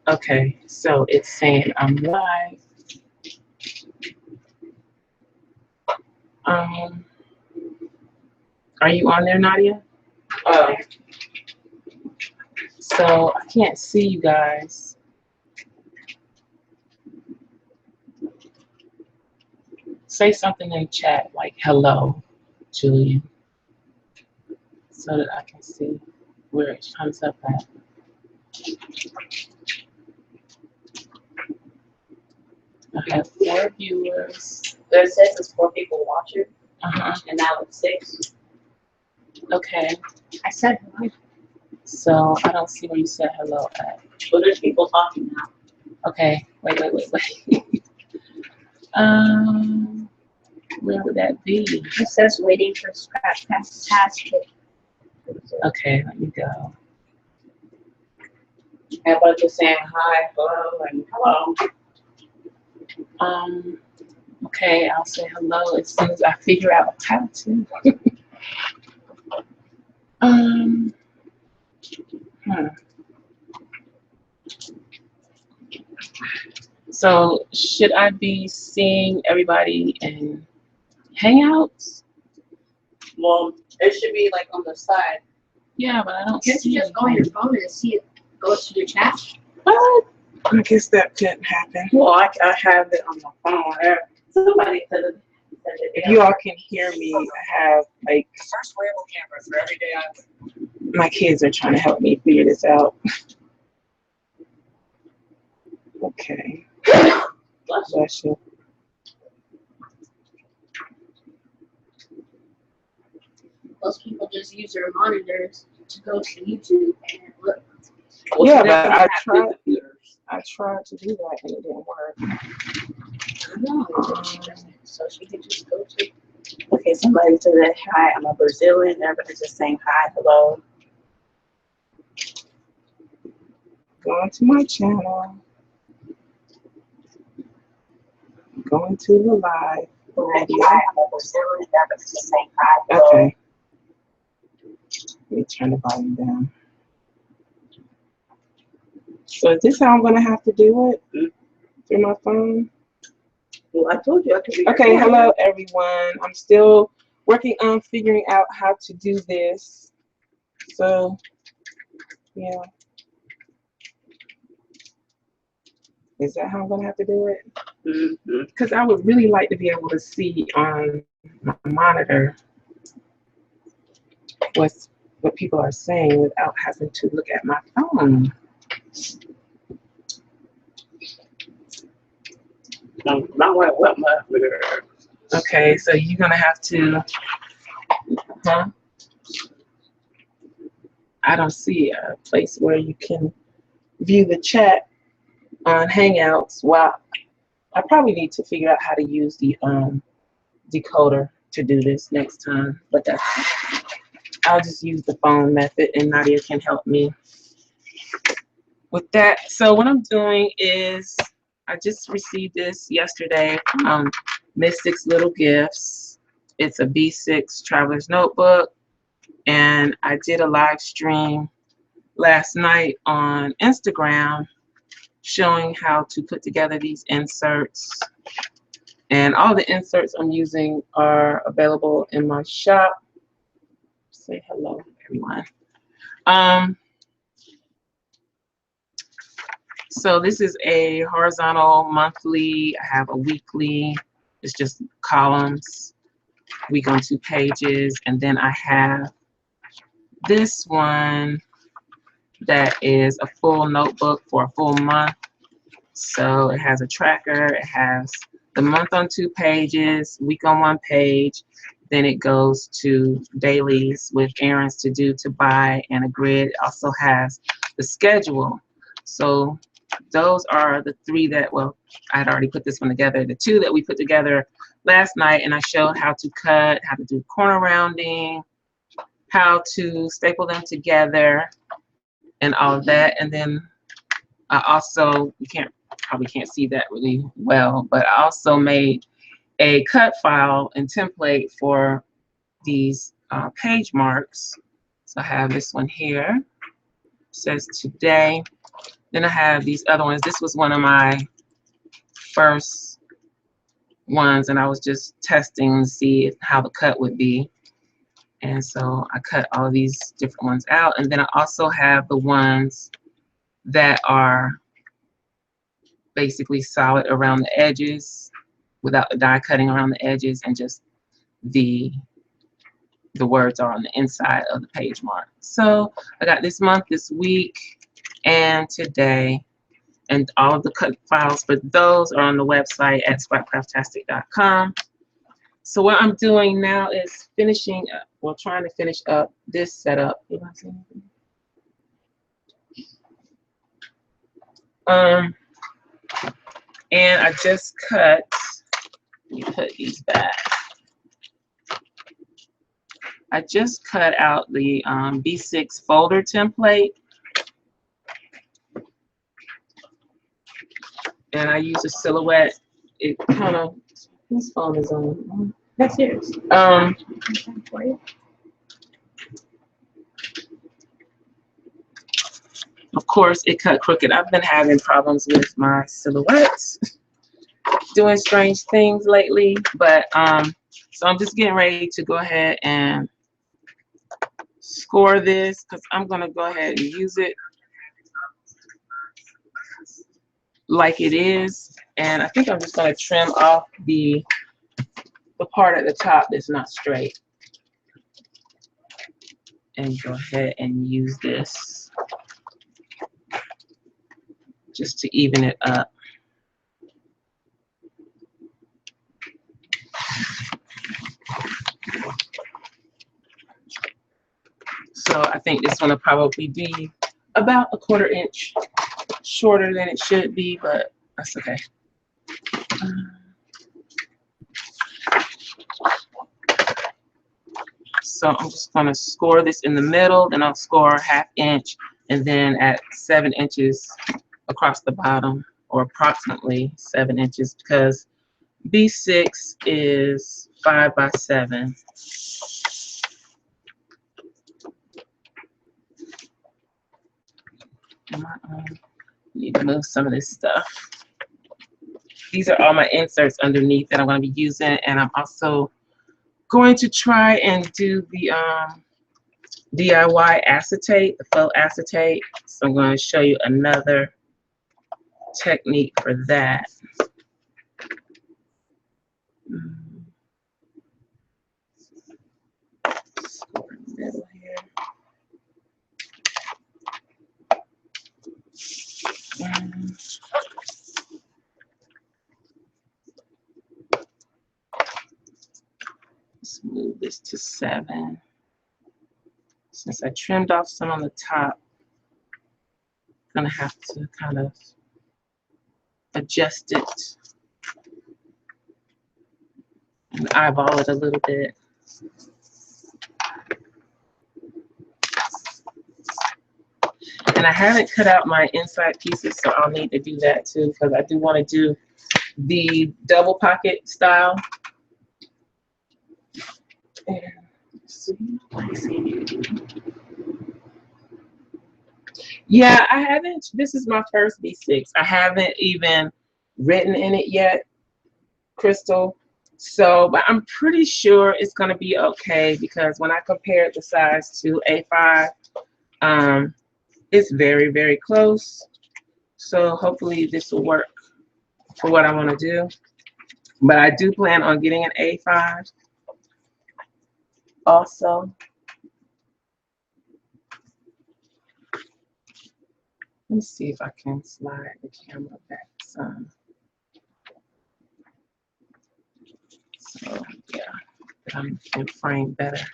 Okay, so it's saying I'm live. Um, are you on there, Nadia? Oh. So I can't see you guys. Say something in chat like hello, Julian, so that I can see where it comes up at. I have 4 viewers. It says it's 4 people watching, Uh-huh. and now it's 6. Okay. I said hello. So I don't see where you said hello at. But there's people talking now. Okay. Wait. Where would that be? It says waiting for Scrapcraftastic. Okay, let me go. Everybody just saying hi, hello, and hello. Okay, I'll say hello as soon as I figure out how to. So should I be seeing everybody in Hangouts? Well, it should be like on the side. Yeah, but I don't Can't see you just go on your phone and see it go to your chat? What? I guess that couldn't happen. Well, I have it on my phone. Somebody said it. If you all can hear me, I have like first wearable camera for every day. My kids are trying to help me figure this out. Okay. Bless you. Most people just use their monitors to go to YouTube and look. Yeah, but I tried to do that and it didn't work. I know. So she could just go to. Okay, somebody said that hi, I'm a Brazilian. Everybody's just saying hi, hello. Going to my channel. Going to the live. Hi, I'm a Brazilian. Everybody's just saying hi, hello. Okay. Let me turn the volume down. So is this how I'm gonna have to do it? Through my phone? Well, I told you I could be. Okay, hello everyone. I'm still working on figuring out how to do this. So, yeah. Is that how I'm gonna have to do it? Because I would really like to be able to see on my monitor what people are saying without having to look at my phone. Okay, so you're gonna have to, I don't see a place where you can view the chat on Hangouts. Well, I probably need to figure out how to use the decoder to do this next time, but I'll just use the phone method and Nadia can help me with that. So what I'm doing is I just received this yesterday from Mystic's Little Gifts. It's a B6 Traveler's Notebook, and I did a live stream last night on Instagram showing how to put together these inserts. And all the inserts I'm using are available in my shop. Say hello, everyone. So this is a horizontal monthly. I have a weekly. It's just columns, week on 2 pages. And then I have this one that is a full notebook for a full month. So it has a tracker. It has the month on 2 pages, week on 1 page. Then it goes to dailies with errands to do, to buy, and a grid. It also has the schedule. So those are the 3 that, well, I had already put this one together. The 2 that we put together last night, and I showed how to cut, how to do corner rounding, how to staple them together, and all of that. And then I also, you probably can't see that really well, but I also made a cut file and template for these page marks. So I have this one here. It says today. Then I have these other ones. This was one of my first ones, and I was just testing to see how the cut would be. And so I cut all of these different ones out. And then I also have the ones that are basically solid around the edges without the die cutting around the edges, and just the words are on the inside of the page mark. So I got this month, this week, and today. And all of the cut files for those are on the website at scrapcraftastic.com. So what I'm doing now is finishing up, well, trying to finish up this setup. And I just cut, let me put these back. I just cut out the B6 folder template. And I use a silhouette. It kind of, whose phone is on? That's yours. Of course, it cut crooked. I've been having problems with my silhouettes, doing strange things lately. But so I'm just getting ready to go ahead and score this, because I'm going to go ahead and use it like it is. And I think I'm just going to trim off the part at the top that's not straight, and go ahead and use this just to even it up. So I think this one will probably be about a 1/4 inch shorter than it should be, but that's okay. So I'm just going to score this in the middle, then I'll score 1/2 inch, and then at 7 inches across the bottom, or approximately 7 inches, because B6 is 5 by 7. Need to move some of this stuff. These are all my inserts underneath that I'm going to be using, and I'm also going to try and do the DIY acetate, the faux acetate. So I'm going to show you another technique for that. Score in the middle here. Let's move this to 7. Since I trimmed off some on the top, I'm gonna have to kind of adjust it and eyeball it a little bit. And I haven't cut out my inside pieces, so I'll need to do that too, because I do want to do the double pocket style. And yeah, I haven't, this is my first B6. I haven't even written in it yet, Crystal. So, but I'm pretty sure it's going to be okay, because when I compared the size to A5, it's very, very close. So hopefully this will work for what I want to do. But I do plan on getting an A5 also. Let me see if I can slide the camera back some. So yeah, I'm in frame better.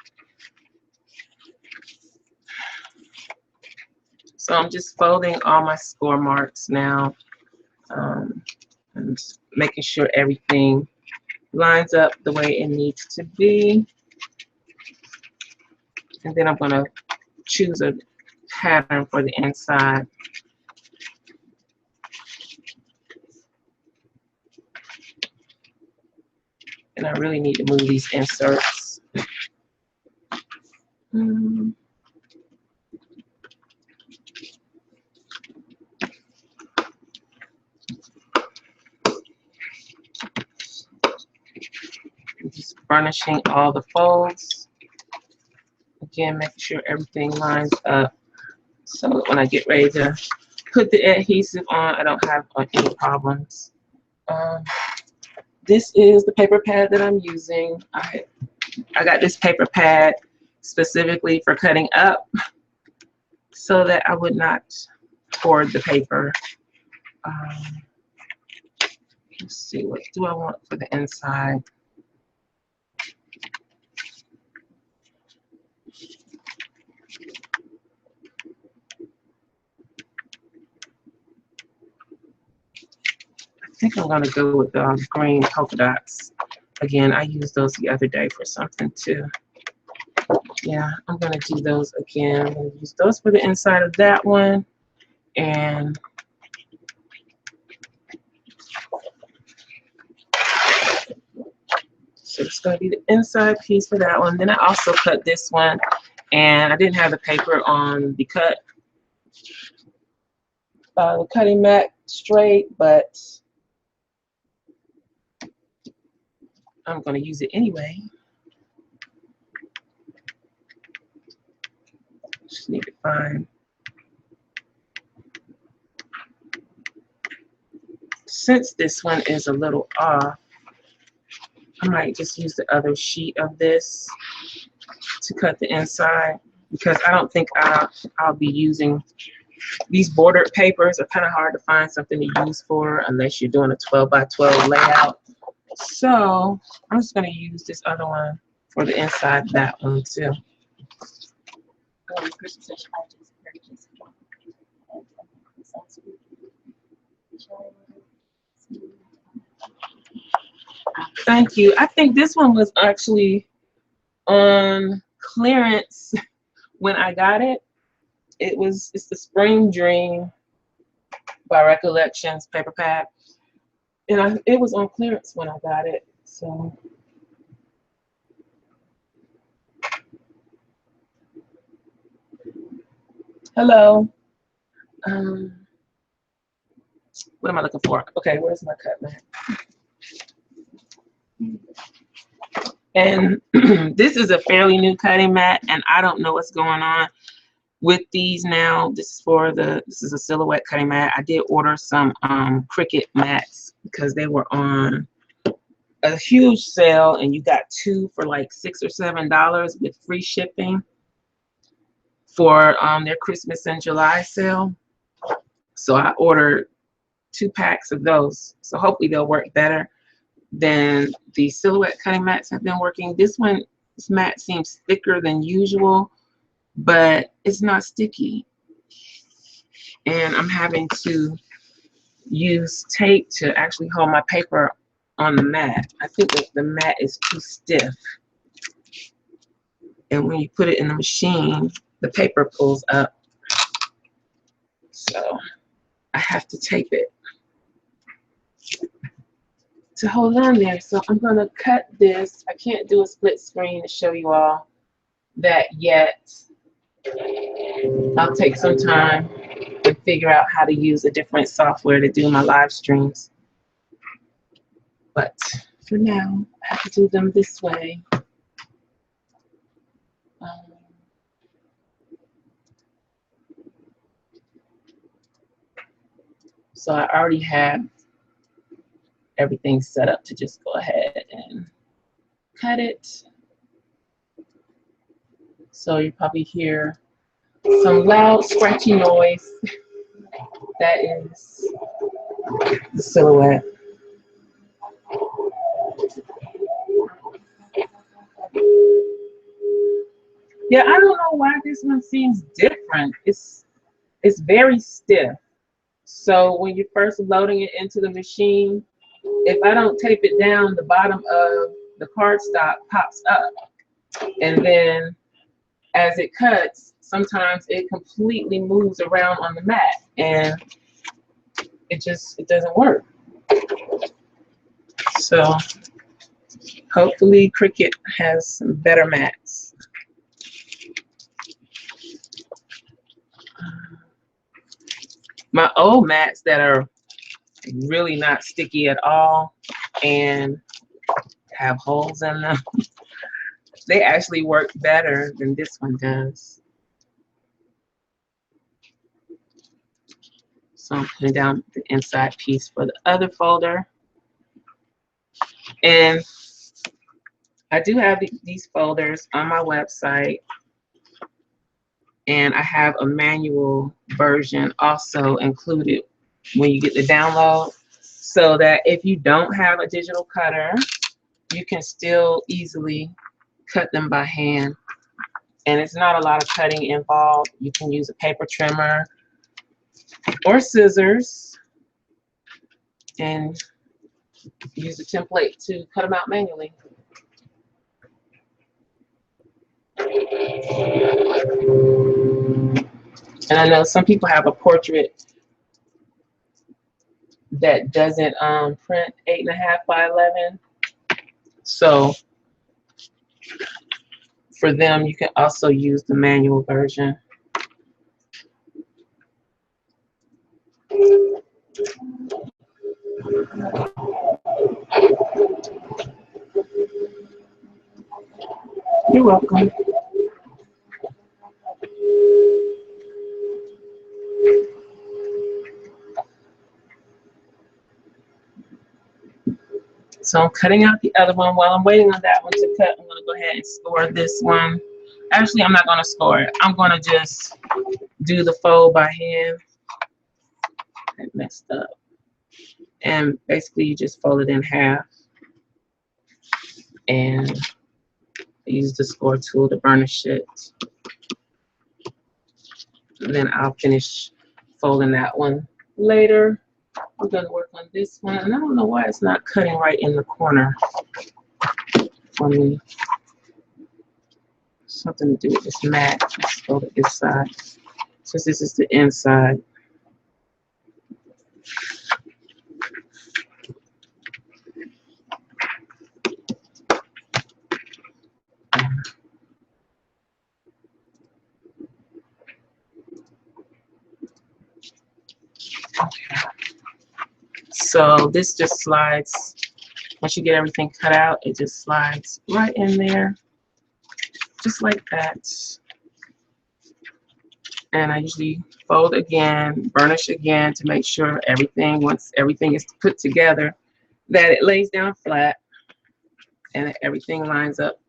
So I'm just folding all my score marks now, and making sure everything lines up the way it needs to be. And then I'm going to choose a pattern for the inside. And I really need to move these inserts. burnishing all the folds. Again, making sure everything lines up so that when I get ready to put the adhesive on, I don't have any problems. This is the paper pad that I'm using. I got this paper pad specifically for cutting up so that I would not hoard the paper. Let's see, what do I want for the inside? I think I'm gonna go with the green polka dots. Again, I used those the other day for something too. Yeah, I'm gonna do those again. I'm gonna use those for the inside of that one. And so it's gonna be the inside piece for that one. Then I also cut this one, and I didn't have the paper on the cutting mat straight, but I'm gonna use it anyway. Just need to find. Since this one is a little off, I might just use the other sheet of this to cut the inside, because I don't think I'll be using these bordered papers. Are kind of hard to find something to use for unless you're doing a 12 by 12 layout. So I'm just going to use this other one for the inside of that one too. Thank you. I think this one was actually on clearance when I got it. It's the Spring Dream by Recollections paper pad, and it was on clearance when I got it. So hello. What am I looking for? Okay, where's my cut mat? And this is a fairly new cutting mat, and I don't know what's going on with these now. This is a silhouette cutting mat. I did order some Cricut mats because they were on a huge sale, and you got two for like $6 or $7 with free shipping for their Christmas and July sale. So I ordered 2 packs of those. So hopefully they'll work better than the silhouette cutting mats have been working. This mat seems thicker than usual, but it's not sticky. And I'm having to use tape to actually hold my paper on the mat. I think that the mat is too stiff. And when you put it in the machine, the paper pulls up. So I have to tape it to hold on there. So I'm going to cut this. I can't do a split screen to show you all that yet. I'll take some time and figure out how to use a different software to do my live streams. But for now, I have to do them this way. So I already have everything set up to just go ahead and cut it. So you probably hear some loud scratchy noise. That is the silhouette. Yeah, I don't know why this one seems different. It's very stiff. So when you're first loading it into the machine, if I don't tape it down, the bottom of the cardstock pops up. And then as it cuts, sometimes it completely moves around on the mat, and it doesn't work. So hopefully Cricut has some better mats. My old mats that are really not sticky at all, and have holes in them. They actually work better than this one does. So I'm putting down the inside piece for the other folder. And I do have these folders on my website. And I have a manual version also included when you get the download, so that if you don't have a digital cutter, you can still easily cut them by hand. And it's not a lot of cutting involved. You can use a paper trimmer or scissors and use the template to cut them out manually. And I know some people have a portrait that doesn't print 8.5 by 11. So for them, you can also use the manual version. You're welcome. So I'm cutting out the other one. While I'm waiting on that one to cut, I'm going to go ahead and score this one. Actually, I'm not going to score it. I'm going to just do the fold by hand. I messed up. And basically, you just fold it in half. And use the score tool to burnish it. And then I'll finish folding that one later. I'm going to work on this one. And I don't know why it's not cutting right in the corner for me. Something to do with this mat. Let's fold it this side. Since this is the inside. Okay. So this just slides, once you get everything cut out, it just slides right in there, just like that. And I usually fold again, burnish again to make sure everything, once everything is put together, that it lays down flat and that everything lines up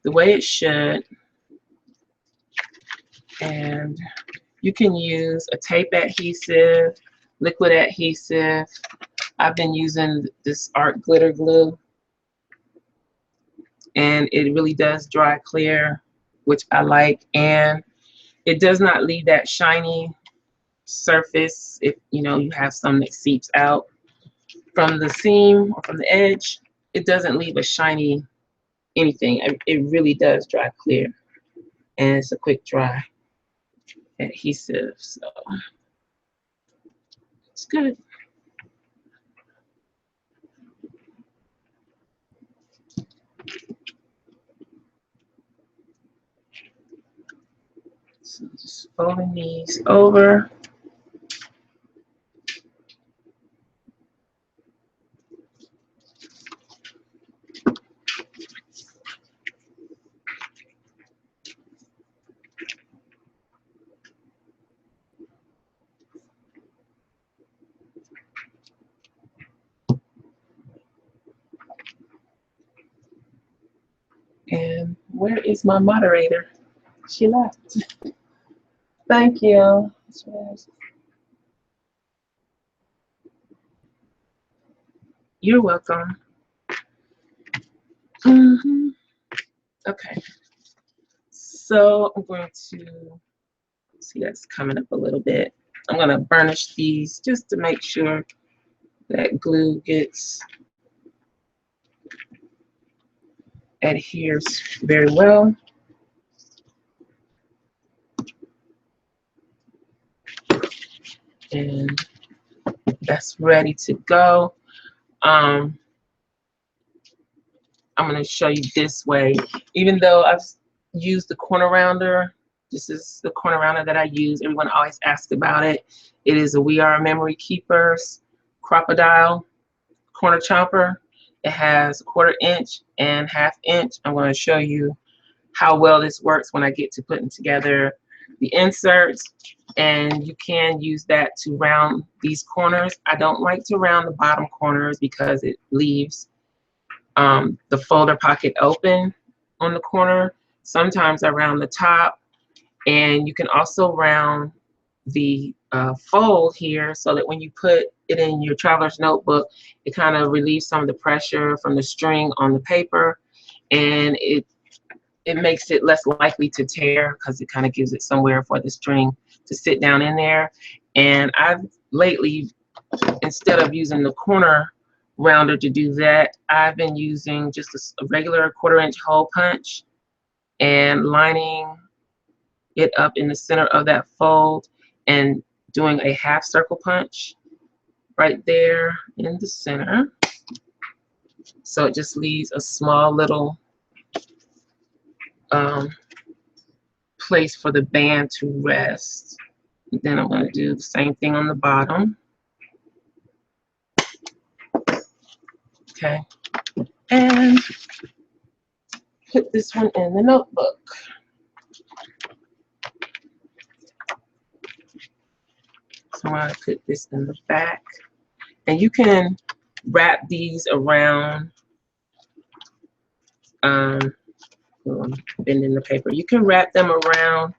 the way it should. And you can use a tape adhesive, liquid adhesive. I've been using this art glitter glue, and it really does dry clear, which I like, and it does not leave that shiny surface. If you know you have some that seeps out from the seam or from the edge, it doesn't leave a shiny anything. It really does dry clear, and it's a quick dry adhesive, so it's good. So just folding these over. And where is my moderator? She left. Thank you. You're welcome. Okay. So I'm going to see that's coming up a little bit. I'm going to burnish these just to make sure that glue gets adheres very well. And that's ready to go. I'm going to show you this way. Even though I've used the corner rounder, this is the corner rounder that I use. Everyone always asks about it. It is a We Are Memory Keepers Crop-A-Dile corner chomper. It has 1/4 inch and 1/2 inch. I'm going to show you how well this works when I get to putting together the inserts. And you can use that to round these corners. I don't like to round the bottom corners because it leaves the folder pocket open on the corner. Sometimes I round the top, and you can also round the fold here so that when you put it in your traveler's notebook, it kind of relieves some of the pressure from the string on the paper, and it makes it less likely to tear because it kind of gives it somewhere for the string to sit down in there. And I've lately, instead of using the corner rounder to do that, I've been using just a regular 1/4 inch hole punch and lining it up in the center of that fold and doing a 1/2 circle punch right there in the center. So it just leaves a small little place for the band to rest. And then I'm going to do the same thing on the bottom. Okay, and put this one in the notebook. So I'm going to put this in the back, and you can wrap these around bending the paper. You can wrap them around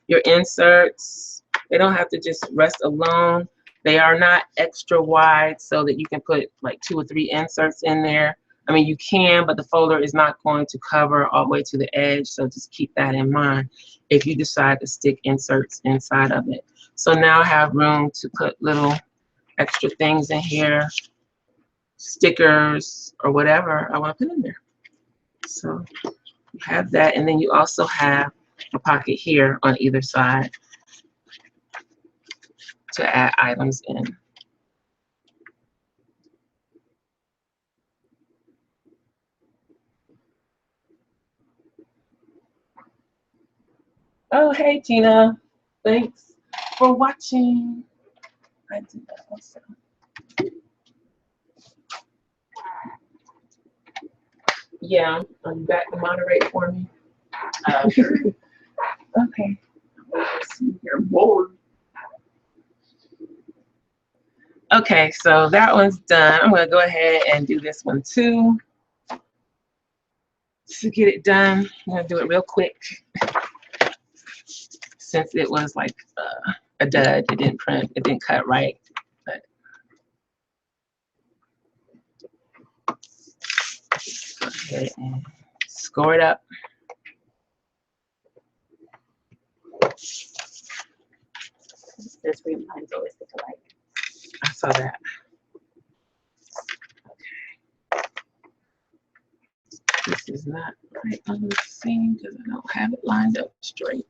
your inserts. They don't have to just rest alone. They are not extra wide so that you can put like 2 or 3 inserts in there. I mean, you can, but the folder is not going to cover all the way to the edge, so just keep that in mind if you decide to stick inserts inside of it. So now I have room to put little extra things in here, stickers or whatever I want to put in there. So you have that, and then you also have a pocket here on either side to add items in. Oh, hey, Tina. Thanks for watching. I did that also. Yeah, are you back to moderate for me? Sure. Okay. You're bored. Okay, so that one's done. I'm going to go ahead and do this one too. To get it done, I'm going to do it real quick. Since it was like a dud, it didn't print, it didn't cut right. But go ahead and score it up. This reminds always look alike. I saw that. Okay. This is not right on the seam because I don't have it lined up straight.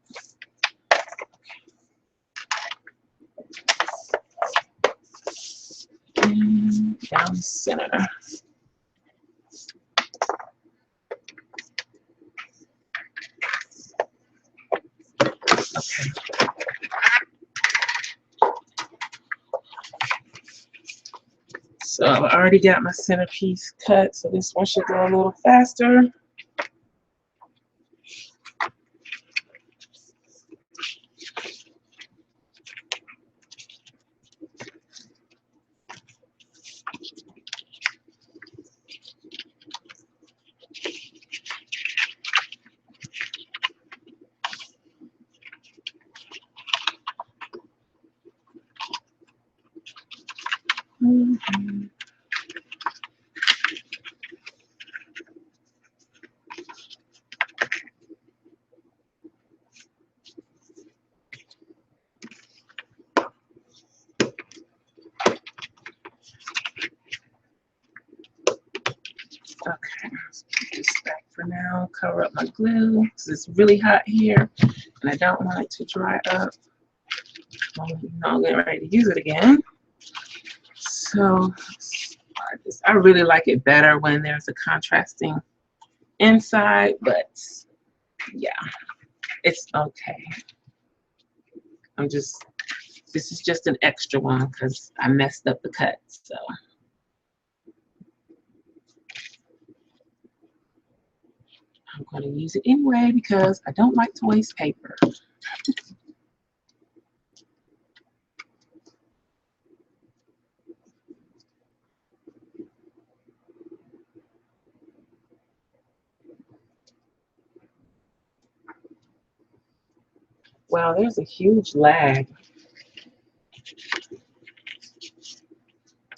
And down the center. Okay. So I've already got my centerpiece cut, so this one should go a little faster. Mm-hmm. Okay, let's put this back for now. Cover up my glue because it's really hot here and I don't want it to dry up. I'm getting ready to use it again. So I really like it better when there's a contrasting inside, but yeah, it's okay. This is just an extra one because I messed up the cut. So I'm going to use it anyway because I don't like to waste paper. Wow, there's a huge lag.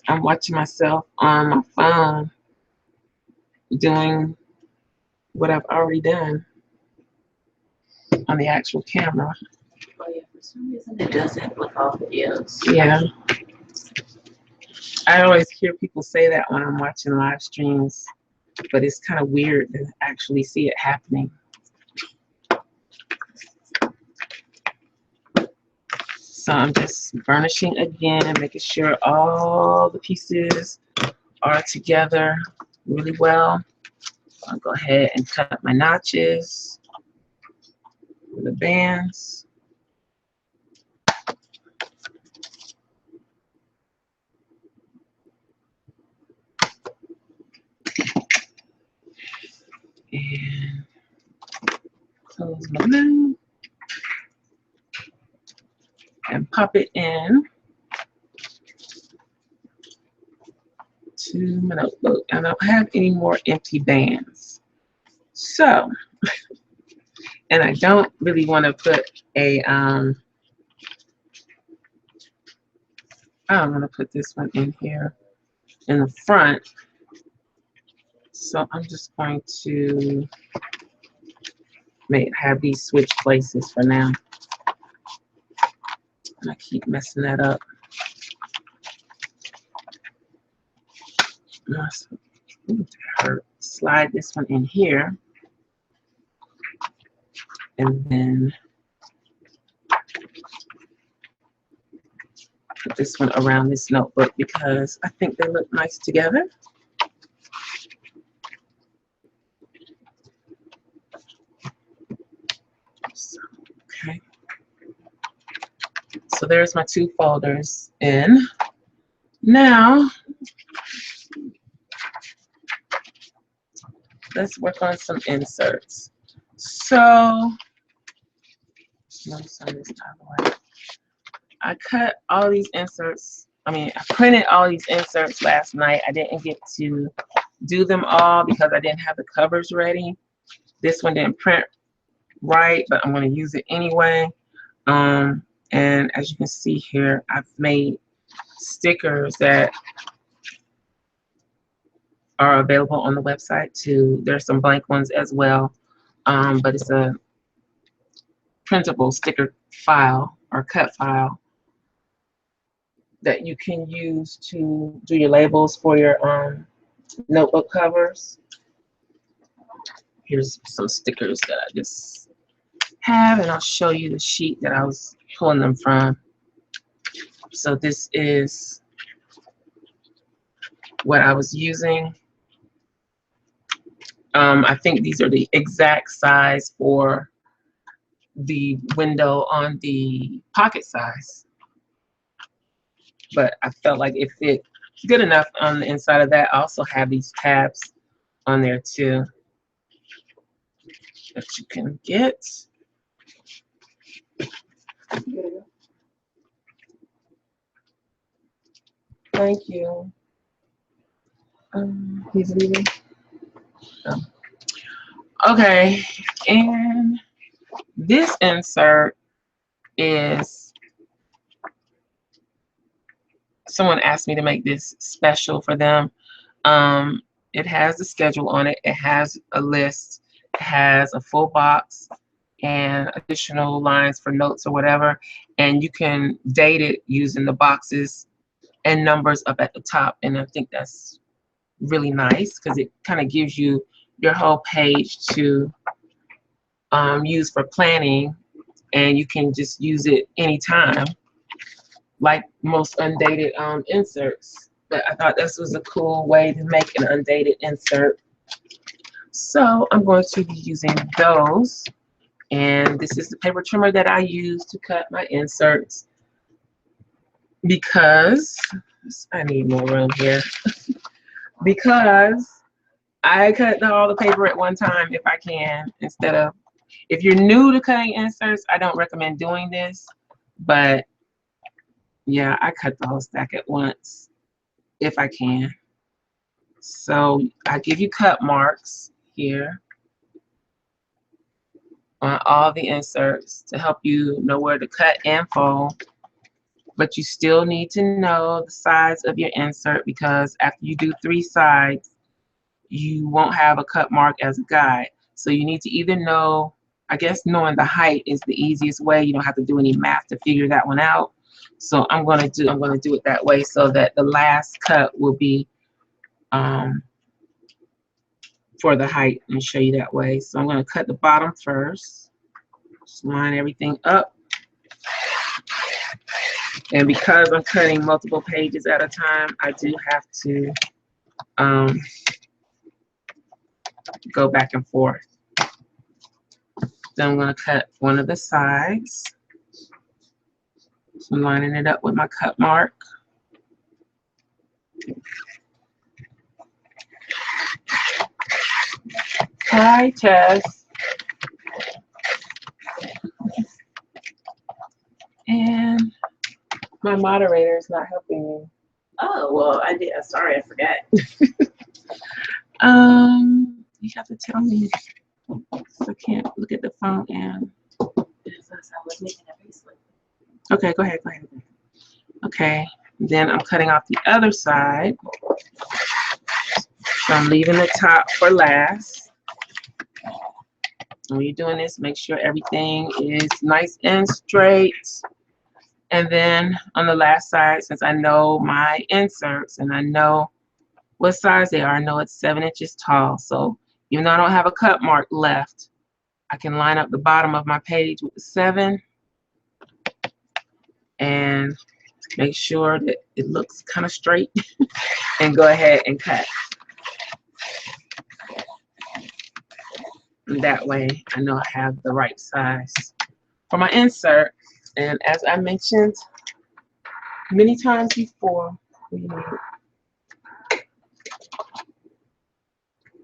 I'm watching myself on my phone doing what I've already done on the actual camera. Oh yeah, for some reason it doesn't with all videos. Yeah. I always hear people say that when I'm watching live streams, but it's kind of weird to actually see it happening. So I'm just burnishing again and making sure all the pieces are together really well. I'll go ahead and cut my notches for the bands. And close my glue and pop it in to my notebook. I don't have any more empty bands. So, and I don't really want to put a, I'm going to put this one in here in the front. So I'm just going to have these switch places for now. And I keep messing that up. Ooh, that hurt. Slide this one in here. And then put this one around this notebook because I think they look nice together. So, okay. So there's my two folders in. Now, let's work on some inserts. So, let me send this out of the way. I cut all these inserts. I printed all these inserts last night. I didn't get to do them all because I didn't have the covers ready. This one didn't print right, but I'm going to use it anyway. And as you can see here, I've made stickers that are available on the website too. There's some blank ones as well, but it's a printable sticker file or cut file that you can use to do your labels for your notebook covers. Here's some stickers that I just have, and I'll show you the sheet that I was pulling them from. So this is what I was using. I think these are the exact size for the window on the pocket size, but I felt like it fit good enough on the inside of that. I also have these tabs on there too that you can get. Thank you. He's leaving. Oh. Okay, and this insert is, someone asked me to make this special for them. It has the schedule on it. It has a list. It has a full box and additional lines for notes or whatever. And you can date it using the boxes and numbers up at the top. And I think that's really nice because it kind of gives you your whole page to use for planning, and you can just use it anytime, like most undated inserts. But I thought this was a cool way to make an undated insert. So I'm going to be using those, and this is the paper trimmer that I use to cut my inserts because I need more room here. Because I cut all the paper at one time if I can, instead of, if you're new to cutting inserts, I don't recommend doing this, but yeah, I cut the whole stack at once if I can. So I give you cut marks here on all the inserts to help you know where to cut and fold, but you still need to know the size of your insert, because after you do 3 sides, you won't have a cut mark as a guide. So you need to either know, I guess knowing the height is the easiest way. You don't have to do any math to figure that one out. So I'm going to do it that way so that the last cut will be for the height, and show you that way. So I'm going to cut the bottom first. Just line everything up. And because I'm cutting multiple pages at a time, I do have to go back and forth. Then I'm going to cut one of the sides. So I'm lining it up with my cut mark. Hi, Tess. And my moderator is not helping me. Oh, well, I did. Sorry, I forgot. You have to tell me. I can't look at the phone and. Okay, go ahead. Okay, then I'm cutting off the other side. So I'm leaving the top for last. When you're doing this, make sure everything is nice and straight. And then on the last side, since I know my inserts and I know what size they are, I know it's 7 inches tall. So even though I don't have a cut mark left, I can line up the bottom of my page with the 7 and make sure that it looks kind of straight and go ahead and cut. And that way I know I have the right size for my insert. And as I mentioned many times before,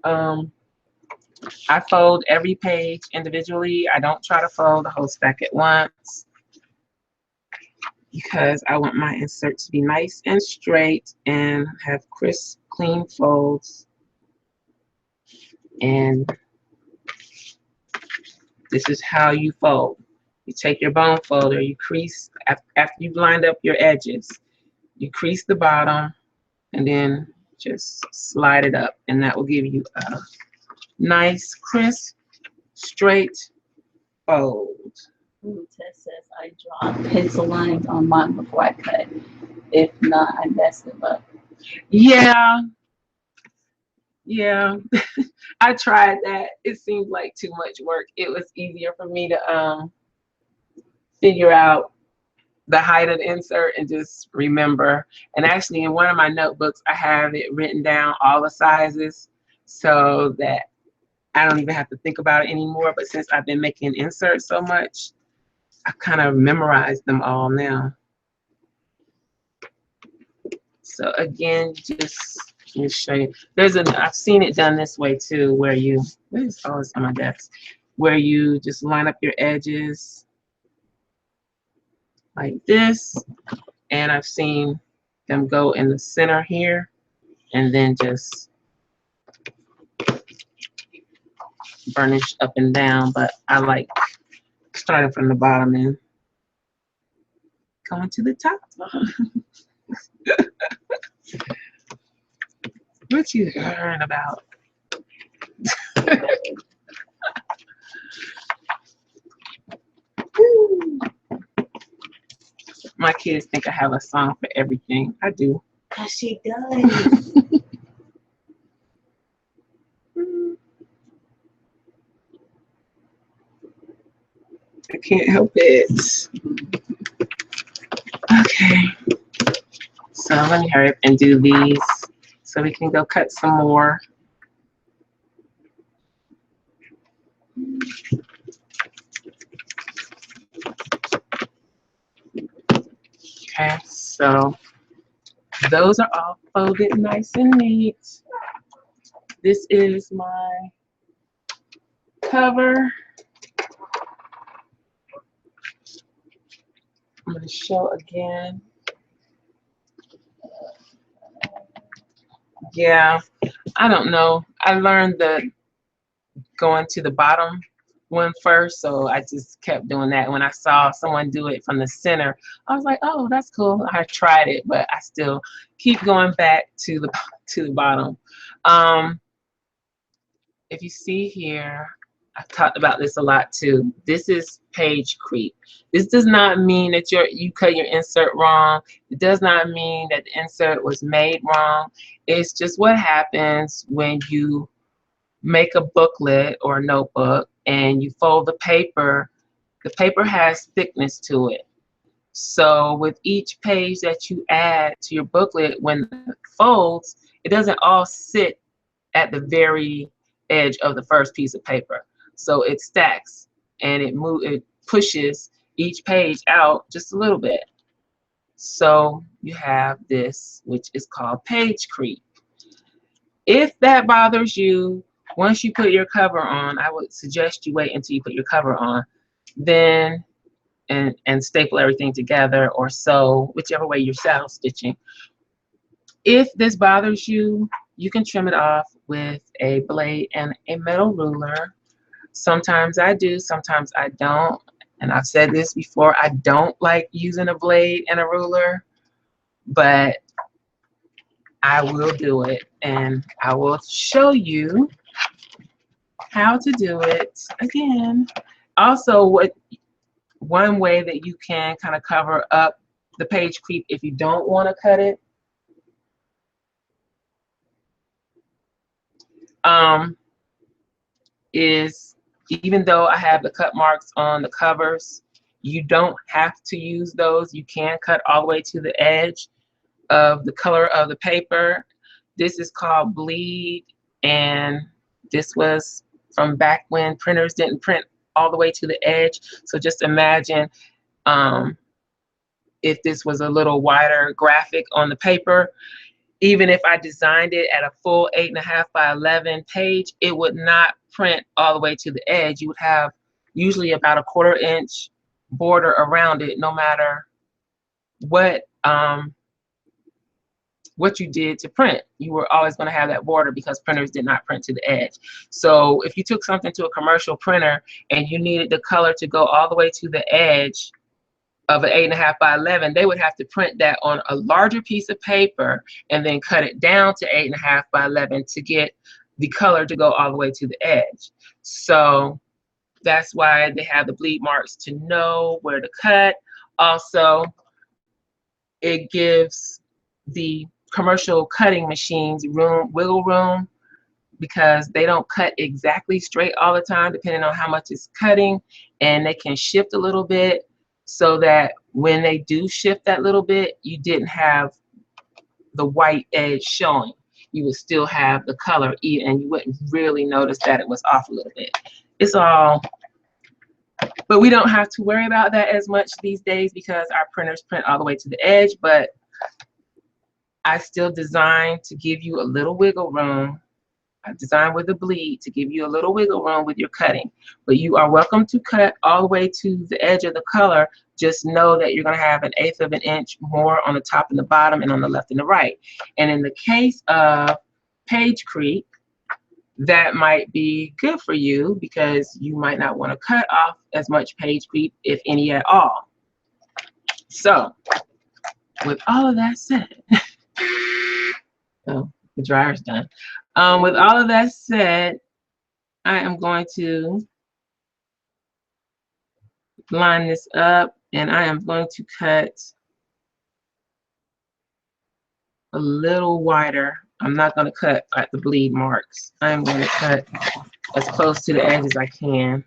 I fold every page individually. I don't try to fold the whole stack at once because I want my insert to be nice and straight and have crisp, clean folds. And this is how you fold. You take your bone folder, you crease, after you've lined up your edges, you crease the bottom and then just slide it up, and that will give you a nice, crisp, straight fold. Ooh, Tess says I draw pencil lines on mine before I cut. If not, I mess them up. Yeah. I tried that. It seemed like too much work. It was easier for me to figure out the height of the insert and just remember. And actually in one of my notebooks, I have it written down all the sizes so that I don't even have to think about it anymore. But since I've been making inserts so much, I kind of memorized them all now. So again, just let me show you. I've seen it done this way too, where you, where's all this on my desk? Where you just line up your edges like this, and I've seen them go in the center here, and then just burnish up and down. But I like starting from the bottom and going to the top. What you learn about? My kids think I have a song for everything. I do. Cause she does. I can't help it. Okay. So let me hurry up and do these so we can go cut some more. Okay, so those are all folded nice and neat. This is my cover. I'm going to show again. Yeah, I don't know. I learned the going to the bottom one first, so I just kept doing that. When I saw someone do it from the center, I was like, oh, that's cool. I tried it, but I still keep going back to the bottom. If you see here, I've talked about this a lot too. This is page creep. This does not mean that you cut your insert wrong. It does not mean that the insert was made wrong. It's just what happens when you make a booklet or a notebook and you fold the paper. The paper has thickness to it. So with each page that you add to your booklet, when it folds, it doesn't all sit at the very edge of the first piece of paper. So it stacks and it pushes each page out just a little bit. So you have this, which is called page creep. If that bothers you, once you put your cover on, I would suggest you wait until you put your cover on, then and staple everything together or sew, whichever way you're saddle stitching. If this bothers you, you can trim it off with a blade and a metal ruler. Sometimes I do, sometimes I don't. And I've said this before, I don't like using a blade and a ruler, but I will do it. And I will show you how to do it again. Also, one way that you can kind of cover up the page creep if you don't want to cut it, is even though I have the cut marks on the covers, you don't have to use those. You can cut all the way to the edge of the color of the paper. This is called bleed, and this was from back when printers didn't print all the way to the edge. So just imagine if this was a little wider graphic on the paper, even if I designed it at a full 8.5 by 11 page, it would not print all the way to the edge. You would have usually about a 1/4 inch border around it, no matter what you did to print. You were always going to have that border because printers did not print to the edge. So if you took something to a commercial printer and you needed the color to go all the way to the edge of an 8.5 by 11, they would have to print that on a larger piece of paper and then cut it down to 8.5 by 11 to get the color to go all the way to the edge. So that's why they have the bleed marks to know where to cut. Also, it gives the commercial cutting machines wiggle room, because they don't cut exactly straight all the time depending on how much it's cutting, and they can shift a little bit so that when they do shift that little bit, you didn't have the white edge showing. You would still have the color, and you wouldn't really notice that it was off a little bit. It's all, but we don't have to worry about that as much these days because our printers print all the way to the edge. But I still design to give you a little wiggle room. I designed with a bleed to give you a little wiggle room with your cutting. But you are welcome to cut all the way to the edge of the color. Just know that you're going to have 1/8 of an inch more on the top and the bottom and on the left and the right. And in the case of page creep, that might be good for you because you might not want to cut off as much page creep, if any at all. So with all of that said, oh, the dryer's done. With all of that said, I am going to line this up, and I am going to cut a little wider. I'm not going to cut at the bleed marks. I'm going to cut as close to the edge as I can,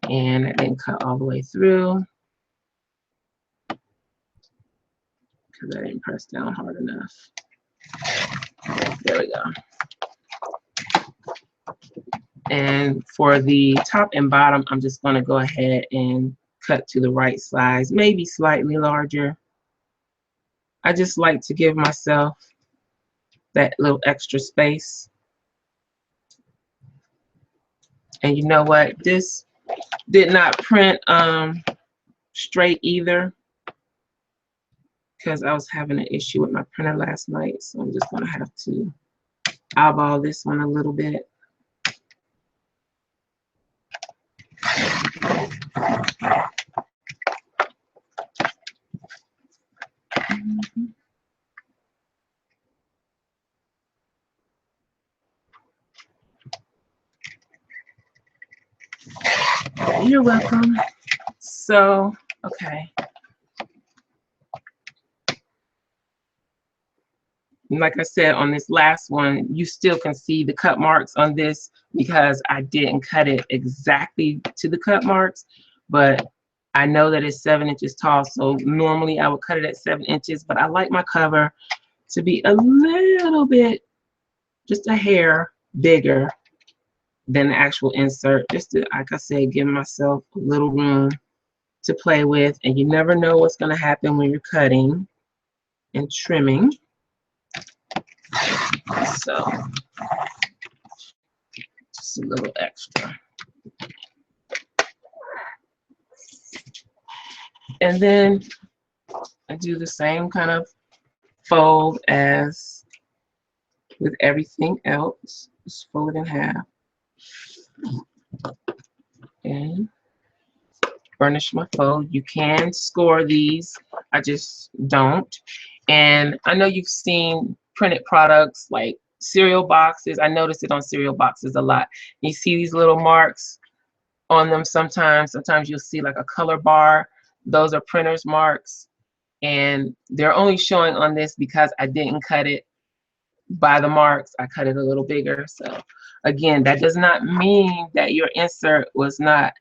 and I didn't cut all the way through because I didn't press down hard enough. There we go. And for the top and bottom, I'm just going to go ahead and cut to the right size, maybe slightly larger. I just like to give myself that little extra space. And you know what? This did not print straight either, because I was having an issue with my printer last night. So I'm just gonna have to eyeball this one a little bit. You're welcome. So, okay. Like I said, on this last one, you still can see the cut marks on this because I didn't cut it exactly to the cut marks, but I know that it's 7 inches tall. So normally I would cut it at 7 inches, but I like my cover to be a little bit, just a hair bigger than the actual insert, just to, like I said, give myself a little room to play with. And you never know what's going to happen when you're cutting and trimming. So just a little extra. And then I do the same kind of fold as with everything else. Just fold it in half and burnish my fold. You can score these, I just don't. And I know you've seen printed products like cereal boxes. I notice it on cereal boxes a lot. You see these little marks on them sometimes. Sometimes you'll see like a color bar. Those are printer's marks. And they're only showing on this because I didn't cut it by the marks. I cut it a little bigger. So again, that does not mean that your insert was not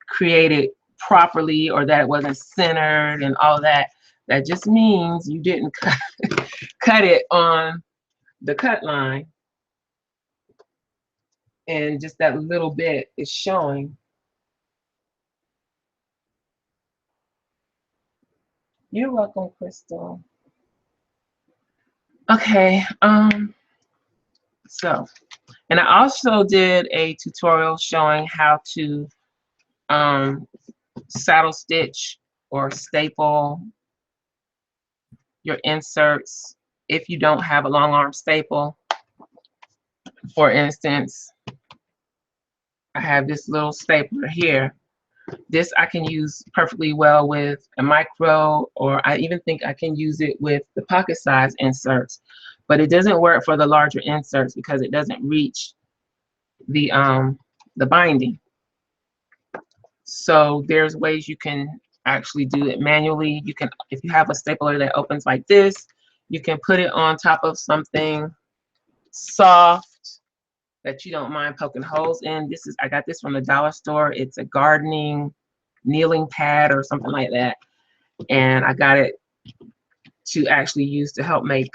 created properly or that it wasn't centered and all that. That just means you didn't cut it on the cut line, and just that little bit is showing. You're welcome, Crystal. Okay, so, and I also did a tutorial showing how to saddle stitch or staple your inserts if you don't have a long arm staple. For instance, I have this little stapler here. This I can use perfectly well with a micro, or I even think I can use it with the pocket size inserts, but it doesn't work for the larger inserts because it doesn't reach the binding. So there's ways you can actually do it manually. You can, if you have a stapler that opens like this, you can put it on top of something soft that you don't mind poking holes in. This is, I got this from the dollar store. It's a gardening kneeling pad or something like that. And I got it to actually use to help make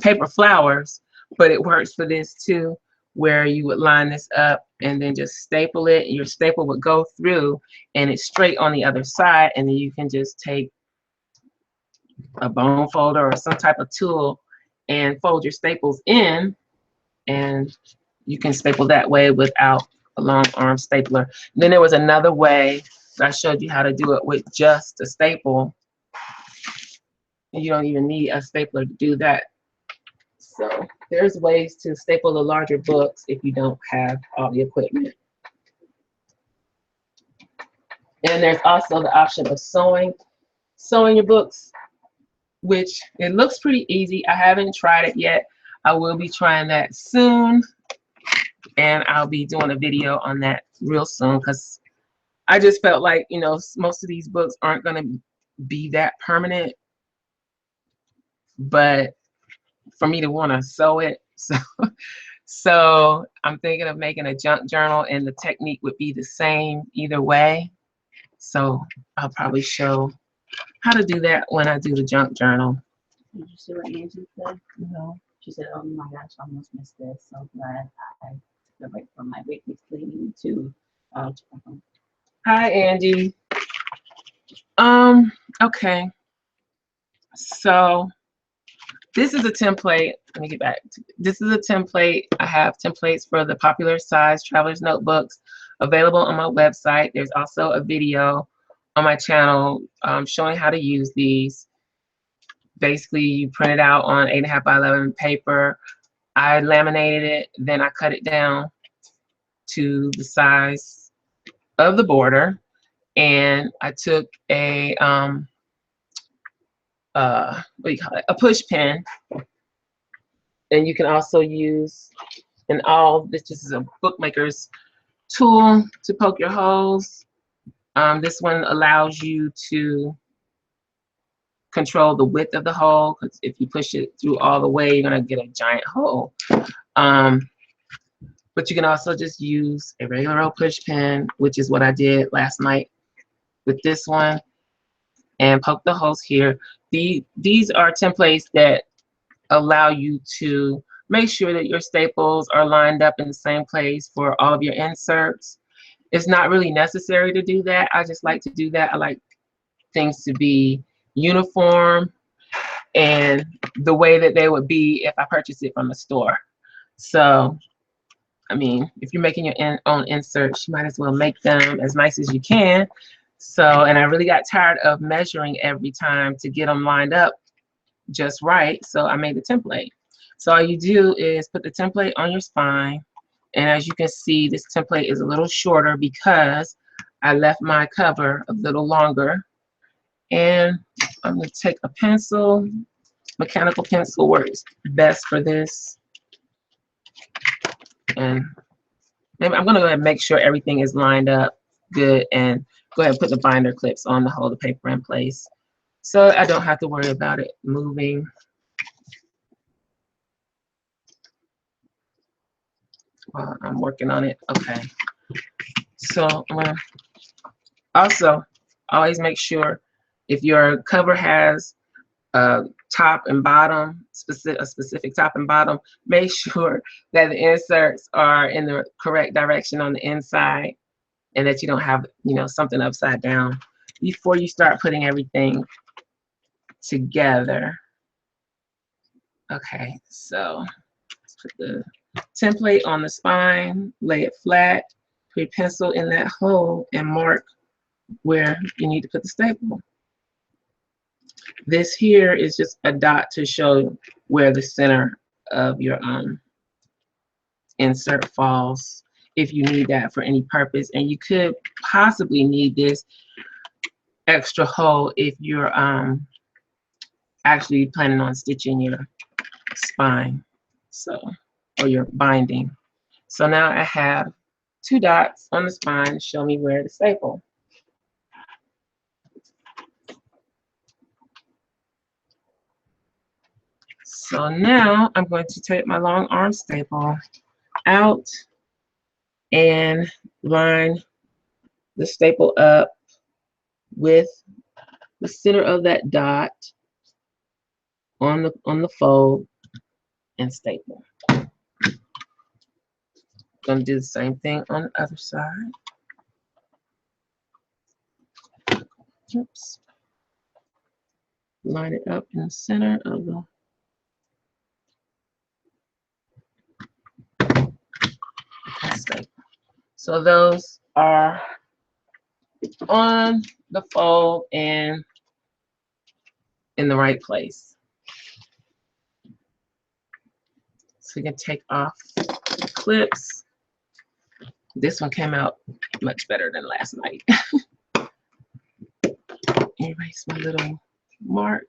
paper flowers, but it works for this too, where you would line this up and then just staple it. Your staple would go through and it's straight on the other side, and then you can just take a bone folder or some type of tool and fold your staples in, and you can staple that way without a long arm stapler. And then there was another way that I showed you how to do it with just a staple. And you don't even need a stapler to do that. So there's ways to staple the larger books if you don't have all the equipment. And there's also the option of sewing your books, which it looks pretty easy. I haven't tried it yet. I will be trying that soon, and I'll be doing a video on that real soon, because I just felt like, you know, most of these books aren't going to be that permanent, but for me to want to sew it, so I'm thinking of making a junk journal, and the technique would be the same either way. So I'll probably show how to do that when I do the junk journal. Did you see what Angie said? No. She said, "Oh my gosh, I almost missed this. So glad I took a break from my weekly cleaning to Hi, Angie. Okay. So this is a template. Let me get back. This is a template. I have templates for the popular size traveler's notebooks. available on my website. There's also a video on my channel showing how to use these. Basically, you print it out on 8.5 by 11 paper. I laminated it, then I cut it down to the size of the border, and I took a what do you call it? A push pin, and you can also use this just is a bookmaker's tool to poke your holes. This one allows you to control the width of the hole, because if you push it through all the way, you're gonna get a giant hole. But you can also just use a regular old push pin, which is what I did last night with this one, and poke the holes here. These are templates that allow you to make sure that your staples are lined up in the same place for all of your inserts. It's not really necessary to do that. I just like to do that. I like things to be uniform and the way that they would be if I purchased it from a store. So, I mean, if you're making your own inserts, you might as well make them as nice as you can. So, and I really got tired of measuring every time to get them lined up just right. So I made a template. So all you do is put the template on your spine. And as you can see, this template is a little shorter because I left my cover a little longer. And I'm going to take a pencil. Mechanical pencil works best for this. And maybe I'm going to go ahead and make sure everything is lined up good, and go ahead and put the binder clips on to hold the paper in place, so I don't have to worry about it moving. While I'm working on it. Okay. So I'm going to also always make sure if your cover has a top and bottom, a specific top and bottom, make sure that the inserts are in the correct direction on the inside, and that you don't have, something upside down before you start putting everything together. Okay, so let's put the template on the spine, lay it flat, put your pencil in that hole, and mark where you need to put the staple. This here is just a dot to show where the center of your insert falls, if you need that for any purpose. And you could possibly need this extra hole if you're actually planning on stitching your spine, or your binding. So now I have 2 dots on the spine to show me where to staple. So now I'm going to take my long arm staple out and line the staple up with the center of that dot on the fold and staple. Going to do the same thing on the other side. Oops. Line it up in the center of the staple. So those are on the fold and in the right place. So you can take off the clips. This one came out much better than last night. Erase my little mark.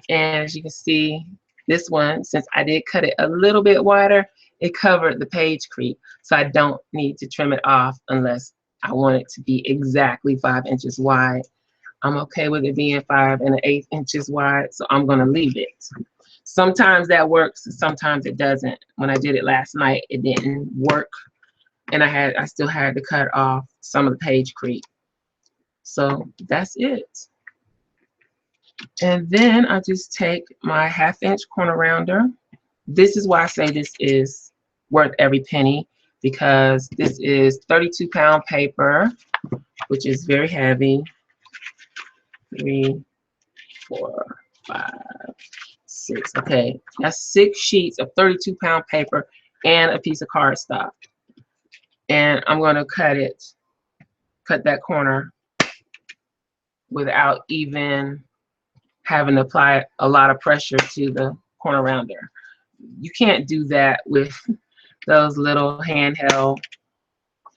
And as you can see, this one, since I did cut it a little bit wider, it covered the page creep. So I don't need to trim it off unless I want it to be exactly 5 inches wide. I'm okay with it being 5 1/8 inches wide, so I'm going to leave it. Sometimes that works, sometimes it doesn't. When I did it last night, it didn't work, and I still had to cut off some of the page creep. So that's it. And then I just take my 1/2 inch corner rounder. This is why I say this is worth every penny, because this is 32-pound paper, which is very heavy. 3, 4, 5, 6. Okay, that's 6 sheets of 32-pound paper and a piece of cardstock. And I'm going to cut that corner without even having to apply a lot of pressure to the corner rounder. You can't do that with those little handheld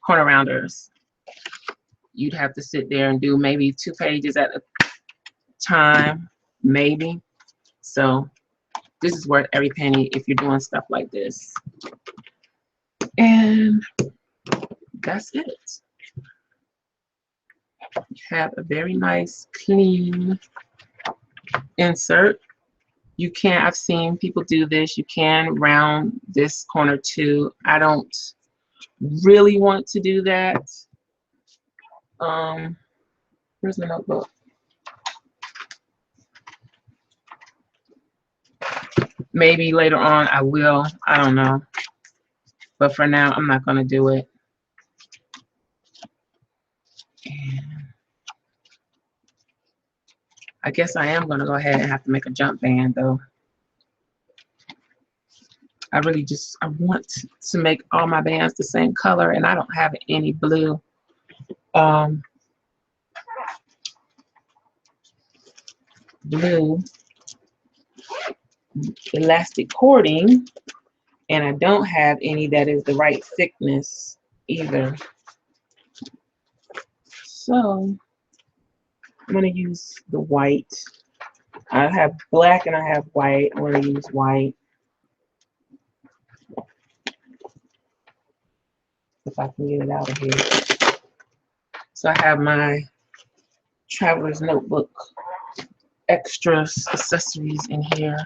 corner rounders. You'd have to sit there and do maybe 2 pages at a time, maybe. So this is worth every penny if you're doing stuff like this. And that's it. You have a very nice, clean insert. You can, I've seen people do this. You can round this corner too. I don't really want to do that. Where's the notebook? Maybe later on I will. I don't know. But for now, I'm not going to do it. And I guess I am going to go ahead and have to make a jump band, though. I want to make all my bands the same color, and I don't have any blue. Blue elastic cording, and I don't have any that is the right thickness either. So I'm going to use the white. I have black and I have white. I'm going to use white. If I can get it out of here. So I have my traveler's notebook extras, accessories in here.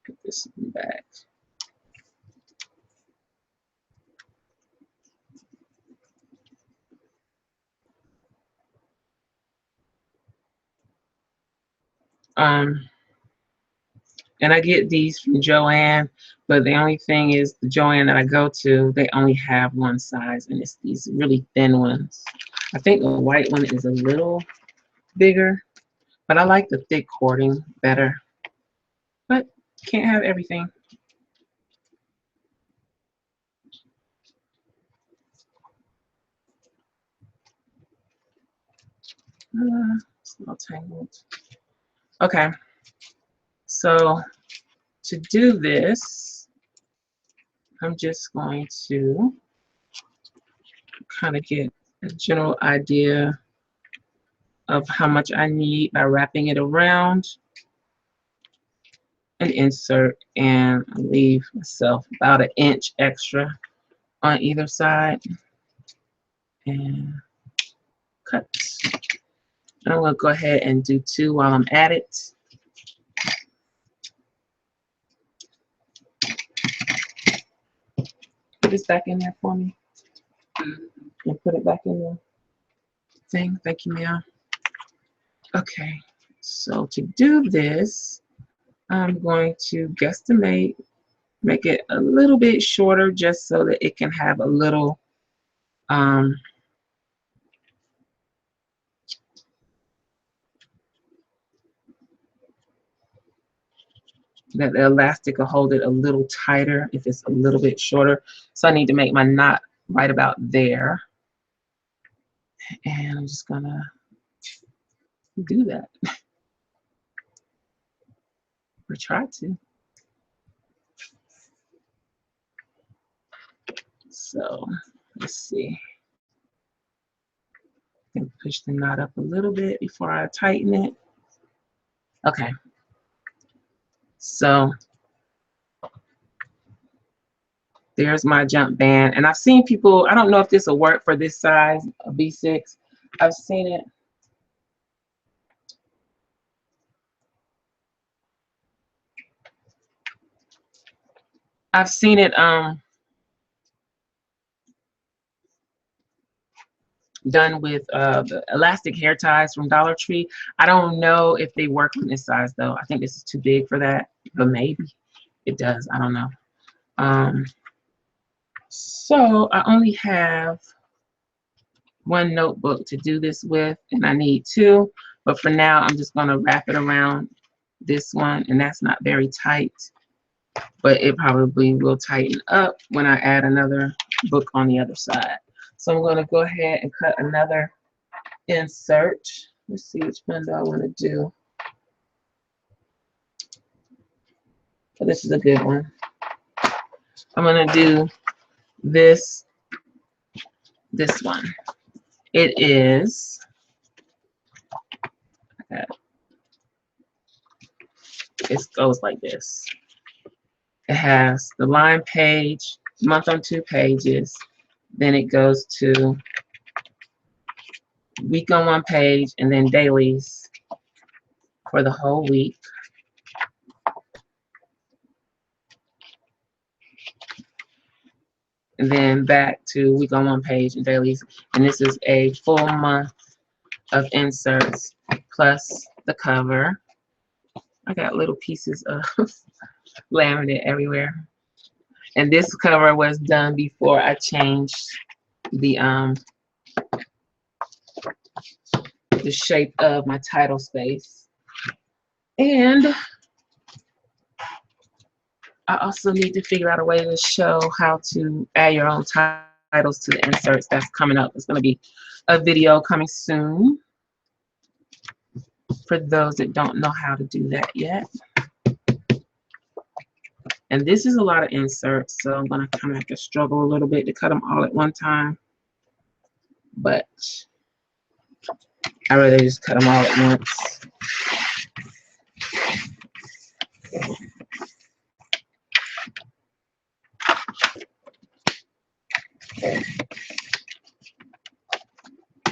Put this in the bag. And I get these from Joann, but the only thing is the Joann that I go to, they only have one size, and it's these really thin ones. I think the white one is a little bigger, but I like the thick cording better. But can't have everything. It's a little tangled. Okay. So to do this, I'm just going to kind of get a general idea of how much I need by wrapping it around and insert, and leave myself about 1 inch extra on either side and cut. And I'm going to go ahead and do 2 while I'm at it. Put this back in there for me. And put it back in the thing. Thank you, Mia. Okay, so to do this, I'm going to guesstimate, make it a little bit shorter just so that it can have a little that the elastic will hold it a little tighter if it's a little bit shorter. So I need to make my knot right about there. And I'm just gonna do that. Or try to. So let's see. I can push the knot up a little bit before I tighten it. Okay. So there's my jump band. And I've seen people, I don't know if this will work for this size, a B6. I've seen it. I've seen it done with the elastic hair ties from Dollar Tree. I don't know if they work on this size though. I think this is too big for that, but maybe it does. I don't know. So I only have 1 notebook to do this with, and I need 2. But for now, I'm just going to wrap it around this one, and that's not very tight, but it probably will tighten up when I add another book on the other side. So I'm going to go ahead and cut another insert. Let's see which one do I want to do. So this is a good one. I'm going to do this one. It is, it goes like this. It has the line page, month on 2 pages, then it goes to week on 1 page, and then dailies for the whole week. And then back to week on 1 page and dailies. And this is a full month of inserts plus the cover. I got little pieces of laminate everywhere. And this cover was done before I changed the shape of my title space. And I also need to figure out a way to show how to add your own titles to the inserts. That's coming up. It's going to be a video coming soon for those that don't know how to do that yet. And this is a lot of inserts, so I'm going to kind of have to struggle a little bit to cut them all at one time. But I'd rather just cut them all at once.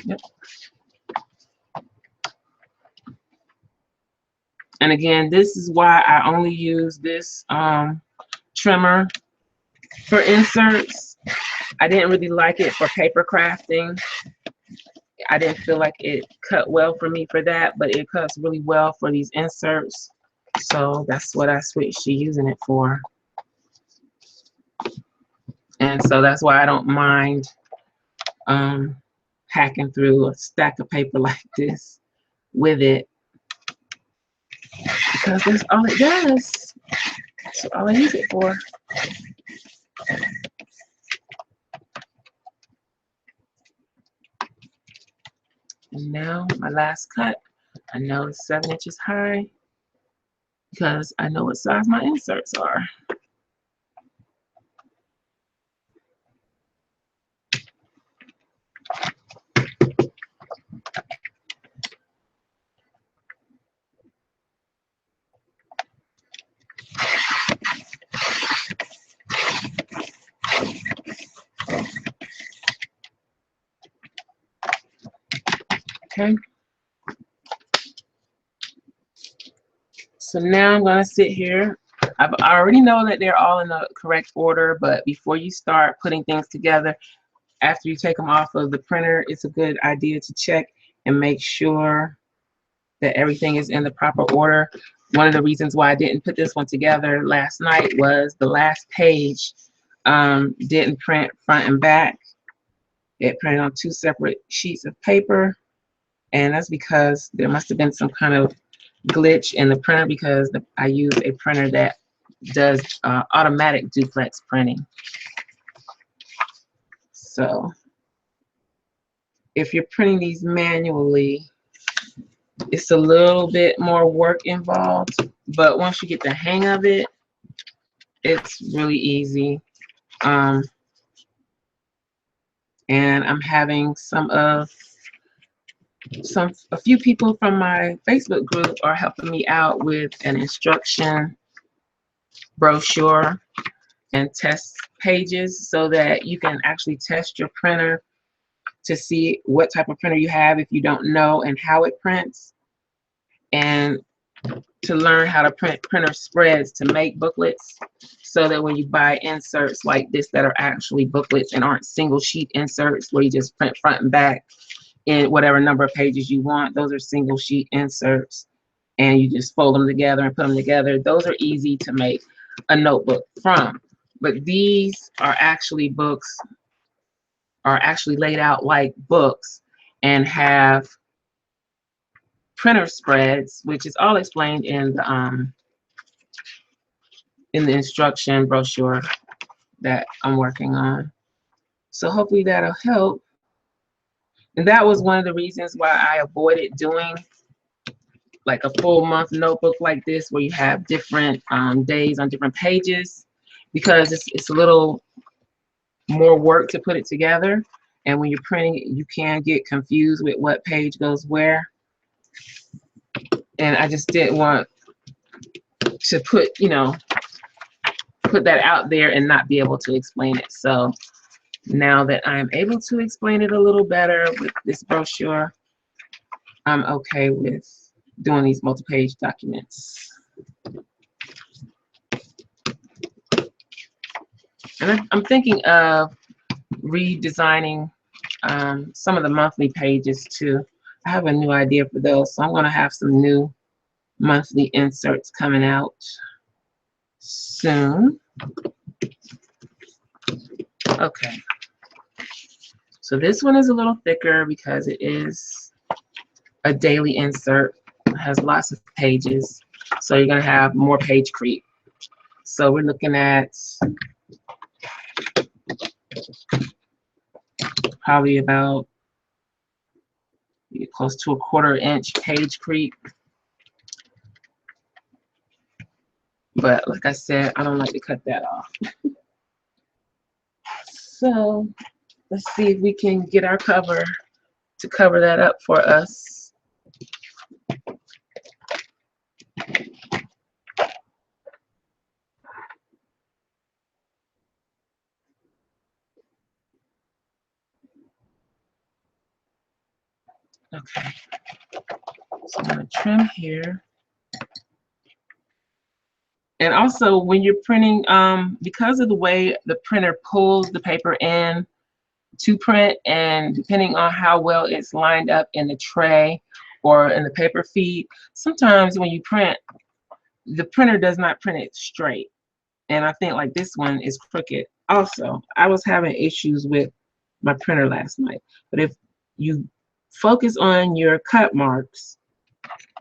Yep. And again, this is why I only use this trimmer for inserts. I didn't really like it for paper crafting. I didn't feel like it cut well for me for that, but it cuts really well for these inserts. So that's what I switched to using it for. And so that's why I don't mind hacking through a stack of paper like this with it, because that's all it does. That's all I use it for. And now my last cut, I know it's 7 inches high because I know what size my inserts are. Okay. So now I'm going to sit here. I already know that they're all in the correct order, but before you start putting things together, after you take them off of the printer, it's a good idea to check and make sure that everything is in the proper order. One of the reasons why I didn't put this one together last night was the last page didn't print front and back. It printed on 2 separate sheets of paper. And that's because there must have been some kind of glitch in the printer, because I use a printer that does automatic duplex printing. So if you're printing these manually, it's a little bit more work involved, but once you get the hang of it, it's really easy. And I'm having a few people from my Facebook group are helping me out with an instruction brochure and test pages so that you can actually test your printer to see what type of printer you have if you don't know, and how it prints, and to learn how to print printer spreads to make booklets, so that when you buy inserts like this that are actually booklets and aren't single sheet inserts where you just print front and back in whatever number of pages you want, those are single sheet inserts and you just fold them together and put them together. Those are easy to make a notebook from. But these are actually books, are actually laid out like books, and have printer spreads, which is all explained in the instruction brochure that I'm working on. So hopefully that'll help. And that was one of the reasons why I avoided doing like a full month notebook like this, where you have different days on different pages, because it's a little more work to put it together. And when you're printing it, you can get confused with what page goes where. And I just didn't want to put, you know, put that out there and not be able to explain it. So now that I'm able to explain it a little better with this brochure, I'm okay with doing these multi-page documents. And I'm thinking of redesigning some of the monthly pages too. I have a new idea for those, so I'm going to have some new monthly inserts coming out soon. Okay, so this one is a little thicker because it is a daily insert. It has lots of pages, so you're going to have more page creep. So we're looking at probably about close to a 1/4 inch page creep. But like I said, I don't like to cut that off. So let's see if we can get our cover to cover that up for us. Okay, so I'm going to trim here. And also when you're printing, because of the way the printer pulls the paper in to print, and depending on how well it's lined up in the tray or in the paper feed, sometimes when you print, the printer does not print it straight. And I think like this one is crooked. Also, I was having issues with my printer last night. But if you focus on your cut marks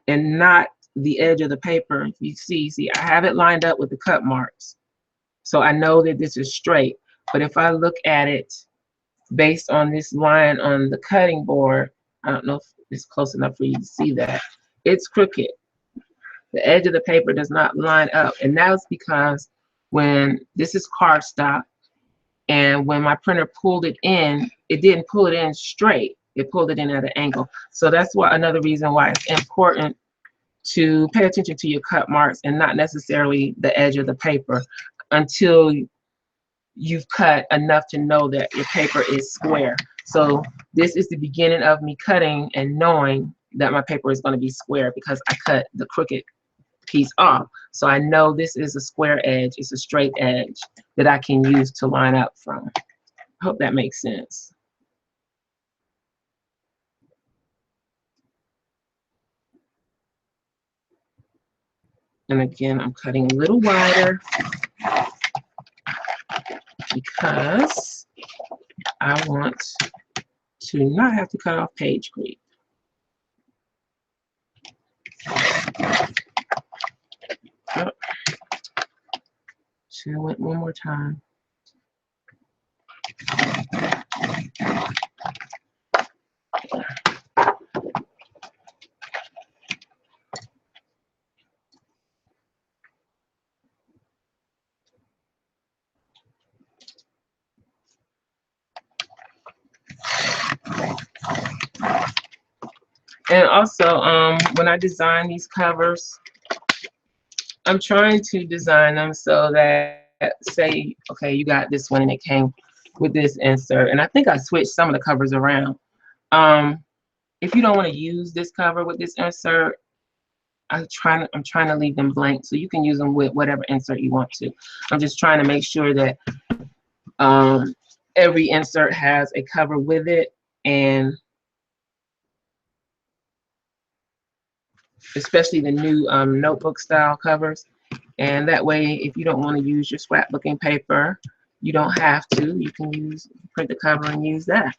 and not the edge of the paper, you see, I have it lined up with the cut marks. So I know that this is straight. But if I look at it based on this line on the cutting board, I don't know if it's close enough for you to see that, it's crooked. The edge of the paper does not line up. And that's because when this is cardstock, and when my printer pulled it in, it didn't pull it in straight. It pulled it in at an angle. So that's why another reason why it's important to pay attention to your cut marks and not necessarily the edge of the paper until you've cut enough to know that your paper is square. So this is the beginning of me cutting and knowing that my paper is going to be square, because I cut the crooked piece off. So I know this is a square edge, it's a straight edge that I can use to line up from. I hope that makes sense. And again, I'm cutting a little wider because I want to not have to cut off page creep. Oh. Do it one more time. And also, when I design these covers, I'm trying to design them so that, say, okay, you got this one and it came with this insert. And I think I switched some of the covers around. If you don't want to use this cover with this insert, I'm trying to leave them blank, so you can use them with whatever insert you want to. I'm just trying to make sure that every insert has a cover with it, and especially the new notebook style covers. And that way, if you don't want to use your scrapbooking paper, you don't have to. You can print the cover and use that.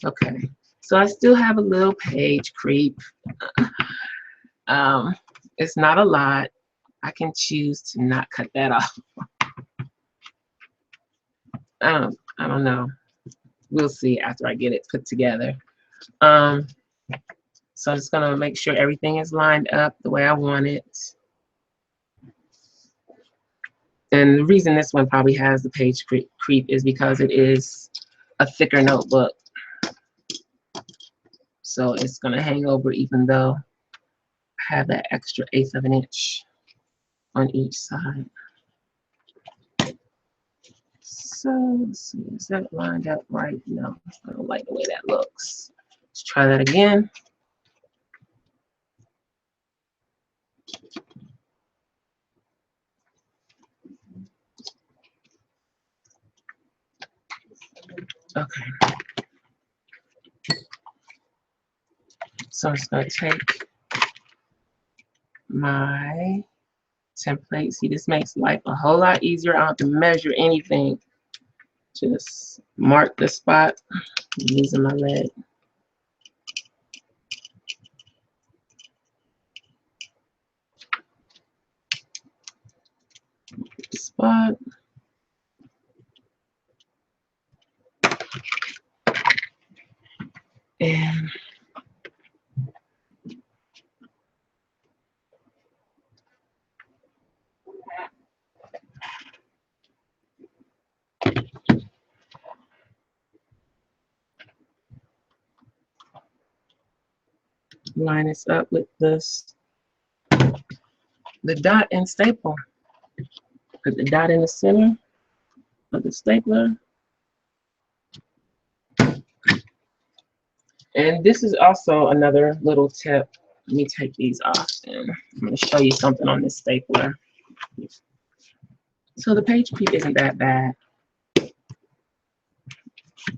Okay, So I still have a little page creep. It's not a lot. I can choose to not cut that off. I don't know. We'll see after I get it put together. So I'm just gonna make sure everything is lined up the way I want it. And the reason this one probably has the page creep is because it is a thicker notebook. So it's gonna hang over even though I have that extra 1/8 of an inch on each side. So let's see, is that lined up right? No, I don't like the way that looks. Let's try that again. Okay. So I'm just going to take my template. See, this makes life a whole lot easier. I don't have to measure anything. Just mark the spot using my lead. Spot. And line this up with this, the dot and staple. Put the dot in the center of the stapler. And this is also another little tip. Let me take these off and I'm going to show you something on this stapler. So the page creep isn't that bad.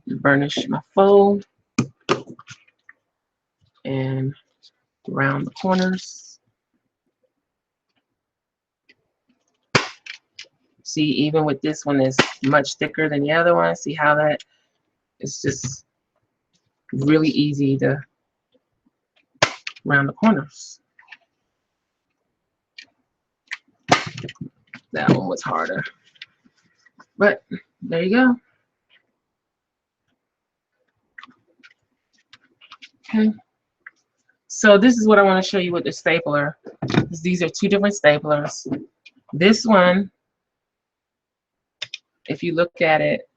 Burnish my fold and round the corners. See, even with this one is much thicker than the other one. See how that it's just really easy to round the corners. That one was harder, but there you go. Okay, so this is what I want to show you with the stapler. These are two different staplers. This one, if you look at it,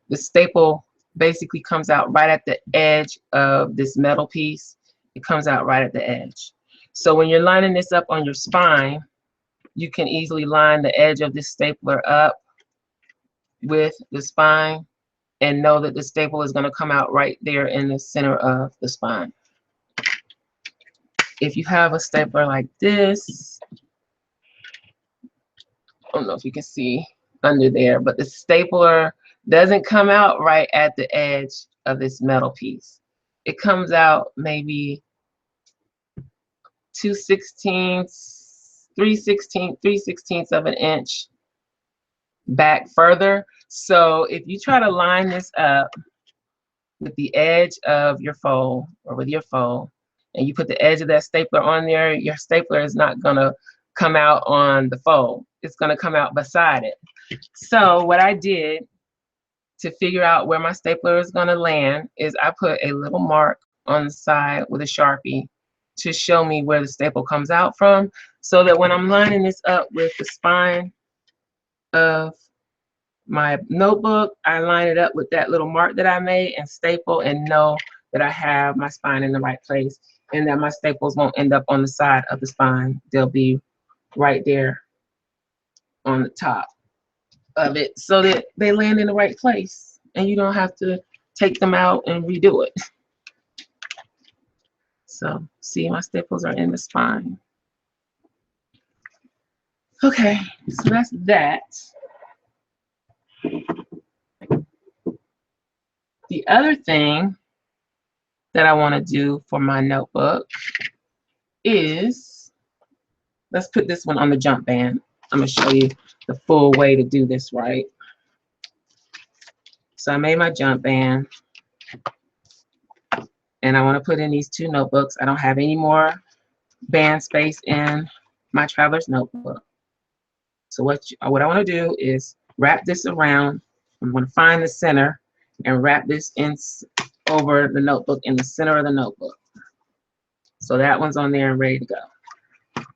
the staple basically comes out right at the edge of this metal piece. It comes out right at the edge. So when you're lining this up on your spine, you can easily line the edge of this stapler up with the spine and know that the staple is going to come out right there in the center of the spine. If you have a stapler like this, I don't know if you can see under there, but the stapler doesn't come out right at the edge of this metal piece. It comes out maybe 3/16 of an inch back further. So if you try to line this up with the edge of your fold or with your fold, and you put the edge of that stapler on there, your stapler is not gonna come out on the fold. It's gonna come out beside it. So what I did to figure out where my stapler is gonna land is I put a little mark on the side with a Sharpie to show me where the staple comes out from, so that when I'm lining this up with the spine of my notebook, I line it up with that little mark that I made and staple and know that I have my spine in the right place and that my staples won't end up on the side of the spine. They'll be right there on the top of it so that they land in the right place and you don't have to take them out and redo it. So see, my staples are in the spine. Okay, so that's that. The other thing that I want to do for my notebook is, let's put this one on the jump band. I'm going to show you the full way to do this right. So I made my jump band. and I want to put in these 2 notebooks. I don't have any more band space in my traveler's notebook. So what I want to do is wrap this around. I'm going to find the center and wrap this in over the notebook in the center of the notebook. So that one's on there and ready to go.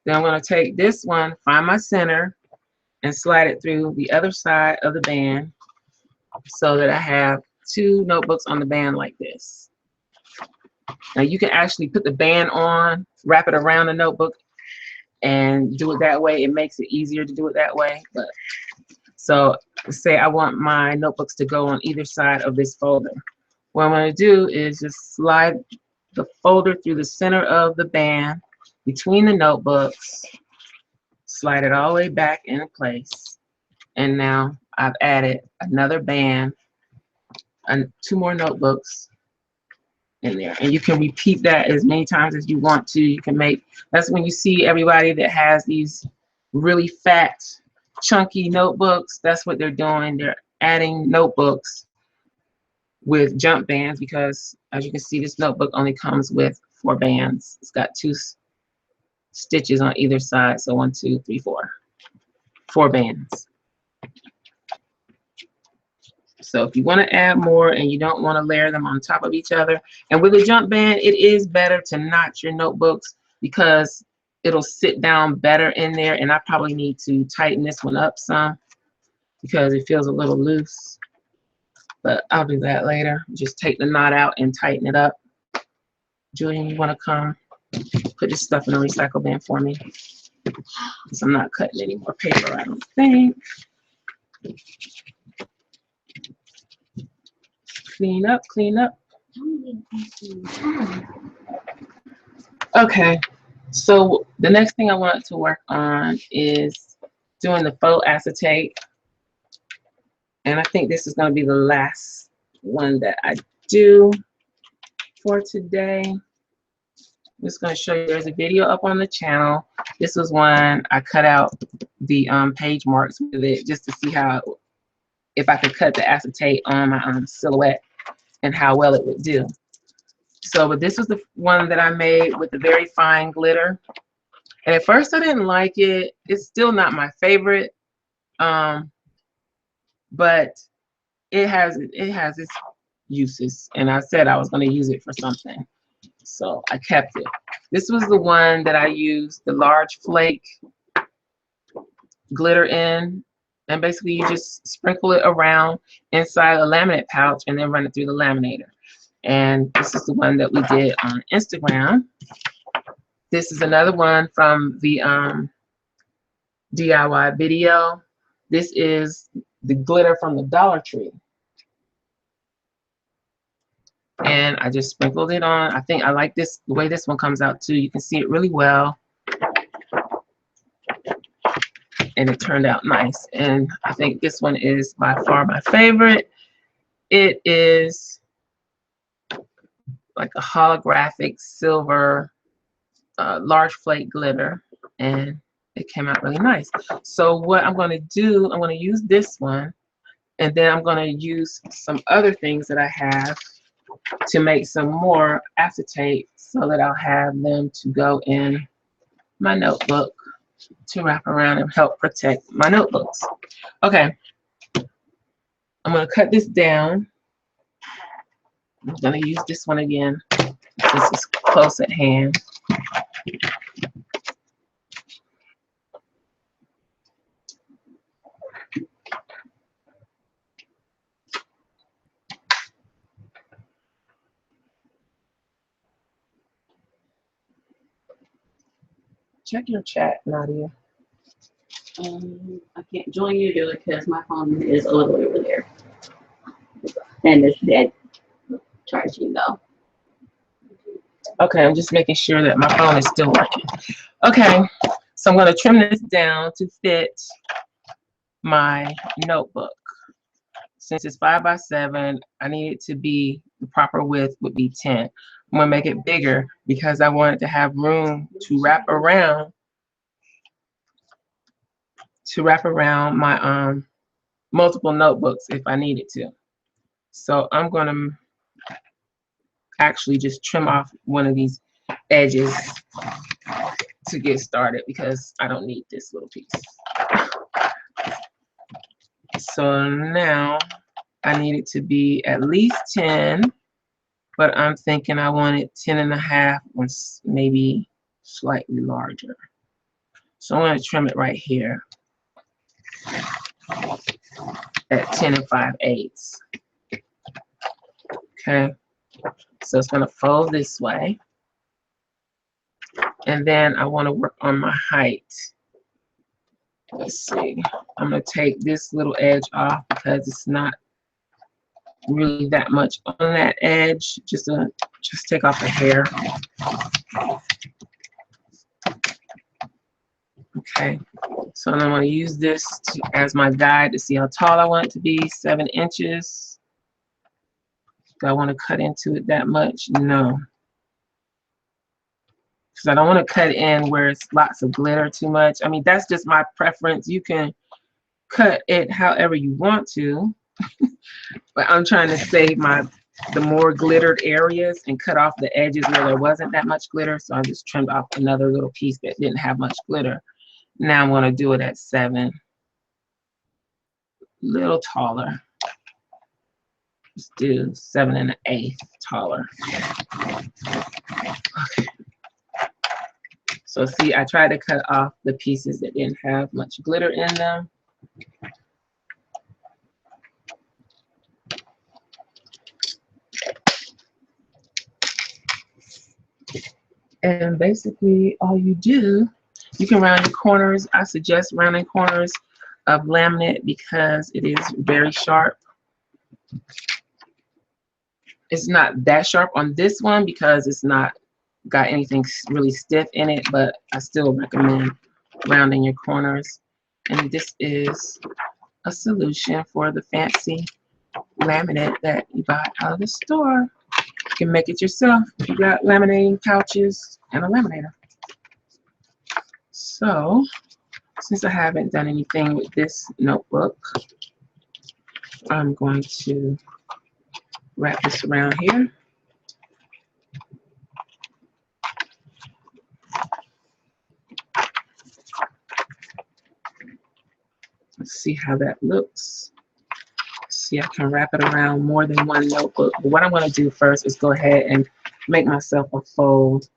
Then I'm going to take this one, find my center, and slide it through the other side of the band so that I have 2 notebooks on the band like this. Now you can actually put the band on, wrap it around the notebook, and do it that way. It makes it easier to do it that way. But so say I want my notebooks to go on either side of this folder. What I'm going to do is just slide the folder through the center of the band between the notebooks, slide it all the way back into place, and now I've added another band and 2 more notebooks in there. And you can repeat that as many times as you want to. You can make, that's when you see everybody that has these really fat, chunky notebooks, that's what they're doing. They're adding notebooks with jump bands, because as you can see, this notebook only comes with 4 bands. It's got 2 stitches on either side. So 1, 2, 3, 4. 4 bands. So if you want to add more and you don't want to layer them on top of each other, and with a jump band, it is better to notch your notebooks because it'll sit down better in there. And I probably need to tighten this one up some because it feels a little loose, but I'll do that later. Just take the knot out and tighten it up. Julian, you want to come put this stuff in a recycle bin for me? Because I'm not cutting any more paper, I don't think. Clean up, clean up. Okay, so the next thing I want to work on is doing the faux acetate. And I think this is going to be the last one that I do for today. I'm just going to show you, there's a video up on the channel. This was one I cut out the page marks with it just to see how, if I could cut the acetate on my silhouette and how well it would do. So, but this was the one that I made with the very fine glitter. And at first I didn't like it. It's still not my favorite. But it has its uses. And I said I was going to use it for something. So I kept it. This was the one that I used the large flake glitter in. And basically you just sprinkle it around inside a laminate pouch and then run it through the laminator. And this is the one that we did on Instagram. This is another one from the DIY video. This is the glitter from the Dollar Tree. And I just sprinkled it on. I think I like this, the way this one comes out too. You can see it really well. And it turned out nice. And I think this one is by far my favorite. It is like a holographic silver large flake glitter, and it came out really nice. So what I'm going to do, I'm going to use this one, and then I'm going to use some other things that I have to make some more acetate so that I'll have them to go in my notebook to wrap around and help protect my notebooks. Okay, I'm going to cut this down. I'm going to use this one again. This is close at hand. Check your chat, Nadia. I can't join you, do it because my phone is all the way over there. And it's dead charging though. Okay, I'm just making sure that my phone is still working. Okay, so I'm going to trim this down to fit my notebook. Since it's 5 by 7, I need it to be, the proper width would be 10. I'm going to make it bigger because I want it to have room to wrap around my multiple notebooks if I needed to. So I'm going to actually just trim off one of these edges to get started because I don't need this little piece. So now I need it to be at least 10, but I'm thinking I want it 10.5 or maybe slightly larger. So I'm going to trim it right here at 10 5/8. Okay, so it's going to fold this way. And then I want to work on my height. Let's see. I'm going to take this little edge off because it's not really that much on that edge. Just take off the hair. Okay, so I'm going to use this as my guide to see how tall I want it to be. 7 inches. Do I want to cut into it that much? No. Because I don't want to cut in where it's lots of glitter too much. I mean, that's just my preference. You can cut it however you want to. But I'm trying to save the more glittered areas and cut off the edges where there wasn't that much glitter. So I just trimmed off another little piece that didn't have much glitter. Now I'm going to do it at 7. Little taller. Let's do 7 1/8 taller. Okay. So see, I tried to cut off the pieces that didn't have much glitter in them. And basically all you do, you can round your corners. I suggest rounding corners of laminate because it is very sharp. It's not that sharp on this one because it's not got anything really stiff in it, but I still recommend rounding your corners. And this is a solution for the fancy laminate that you buy out of the store. You can make it yourself. You got laminating pouches and a laminator. So since I haven't done anything with this notebook, I'm going to wrap this around here. Let's see how that looks. See, I can wrap it around more than one notebook. But what I'm going to do first is go ahead and make myself a fold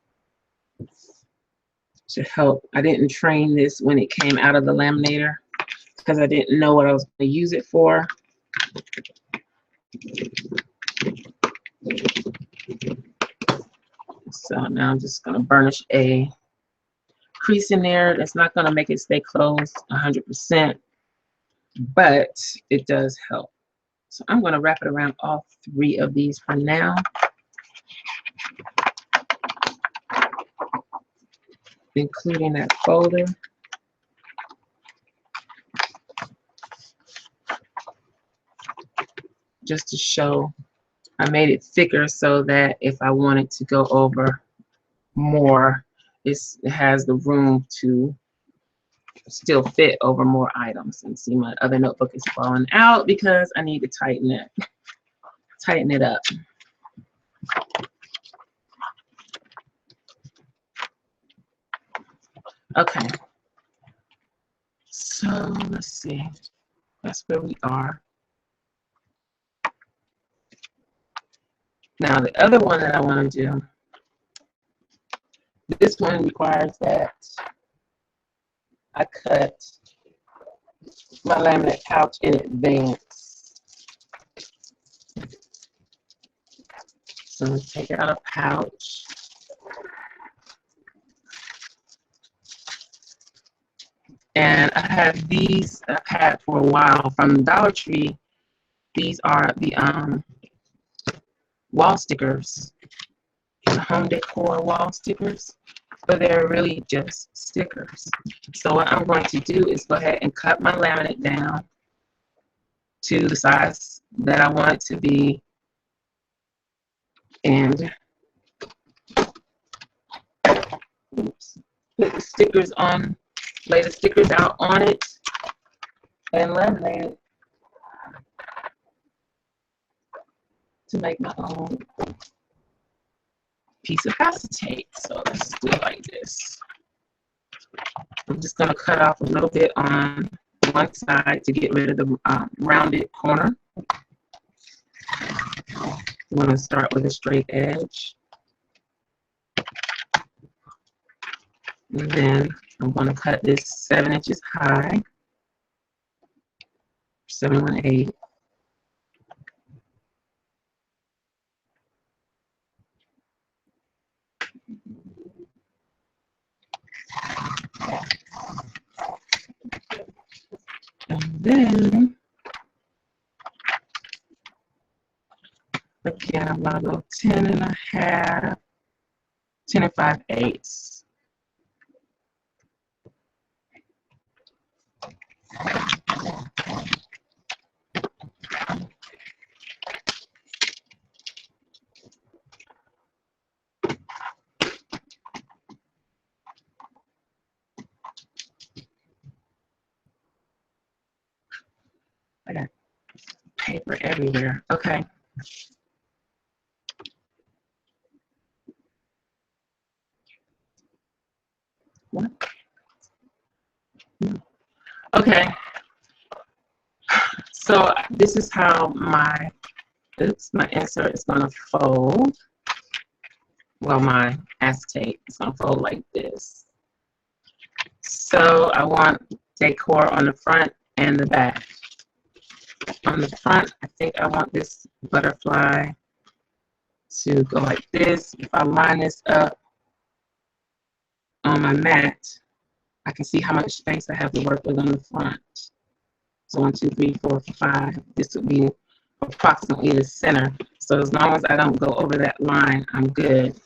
to help. I didn't train this when it came out of the laminator because I didn't know what I was going to use it for. So now I'm just going to burnish a crease in there. That's not going to make it stay closed 100%, but it does help. So I'm going to wrap it around all 3 of these for now. Including that folder. Just to show, I made it thicker so that if I wanted to go over more, it has the room to still fit over more items. And see, my other notebook is falling out because I need to tighten it up. Okay, so let's see, that's where we are. Now the other one that I want to do, this one requires that I cut my laminate pouch in advance. So I'm going to take out a pouch. And I have these I've had for a while from Dollar Tree. These are the wall stickers, the home decor wall stickers, but they're really just stickers. So what I'm going to do is go ahead and cut my laminate down to the size that I want it to be, and put the stickers on, lay the stickers out on it, and laminate it to make my own piece of acetate. So let's do it like this. I'm just going to cut off a little bit on one side to get rid of the rounded corner. I'm going to start with a straight edge. And then I'm going to cut this 7 inches high, 7 1/8. And then, again, I'm going to go 10 1/2, 10 5/8. I got paper everywhere. Okay. What? Okay. So this is how my insert is going to fold. Well, my acetate is going to fold like this. So I want decor on the front and the back. On the front, I think I want this butterfly to go like this. If I line this up on my mat, I can see how much space I have to work with on the front. So 1, 2, 3, 4, 5. This would be approximately the center. So as long as I don't go over that line, I'm good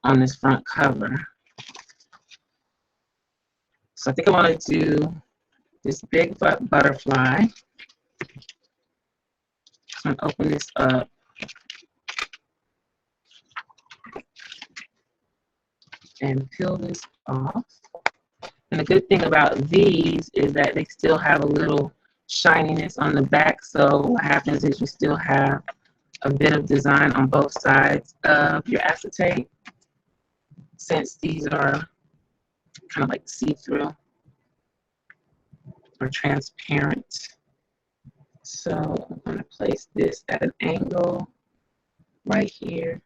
on this front cover. So I think I want to do this big butterfly. I'm going to open this up. And peel this off. And the good thing about these is that they still have a little shininess on the back. So what happens is you still have a bit of design on both sides of your acetate, since these are kind of like see-through or transparent. So I'm going to place this at an angle right here.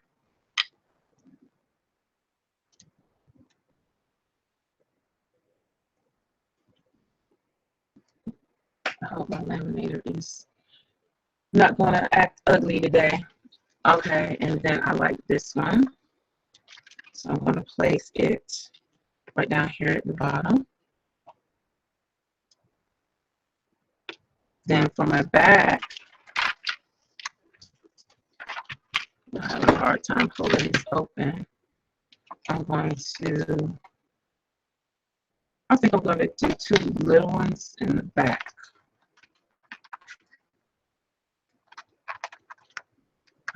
I hope my laminator is not going to act ugly today. Okay, and then I like this one. So I'm going to place it right down here at the bottom. Then for my back, I have a hard time holding this open. I think I'm going to do 2 little ones in the back.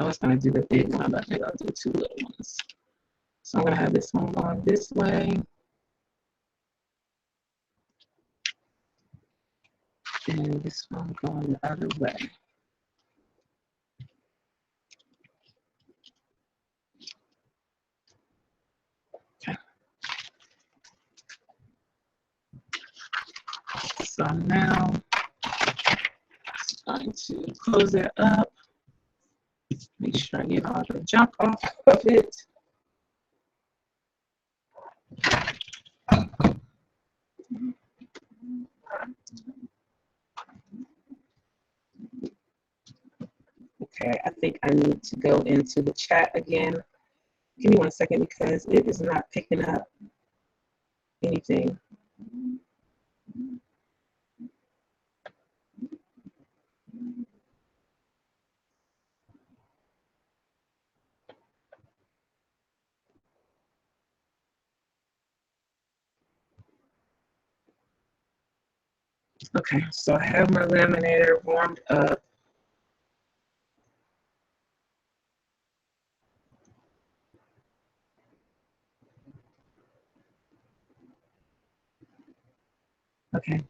I was going to do the big one, but I think I'll do 2 little ones. So I'm going to have this one going this way. And this one going the other way. Okay. So now I'm going to close it up. Make sure I get all the junk off of it. Okay, I think I need to go into the chat again. Give me 1 second because it is not picking up anything. Okay, so I have my laminator warmed up. Okay.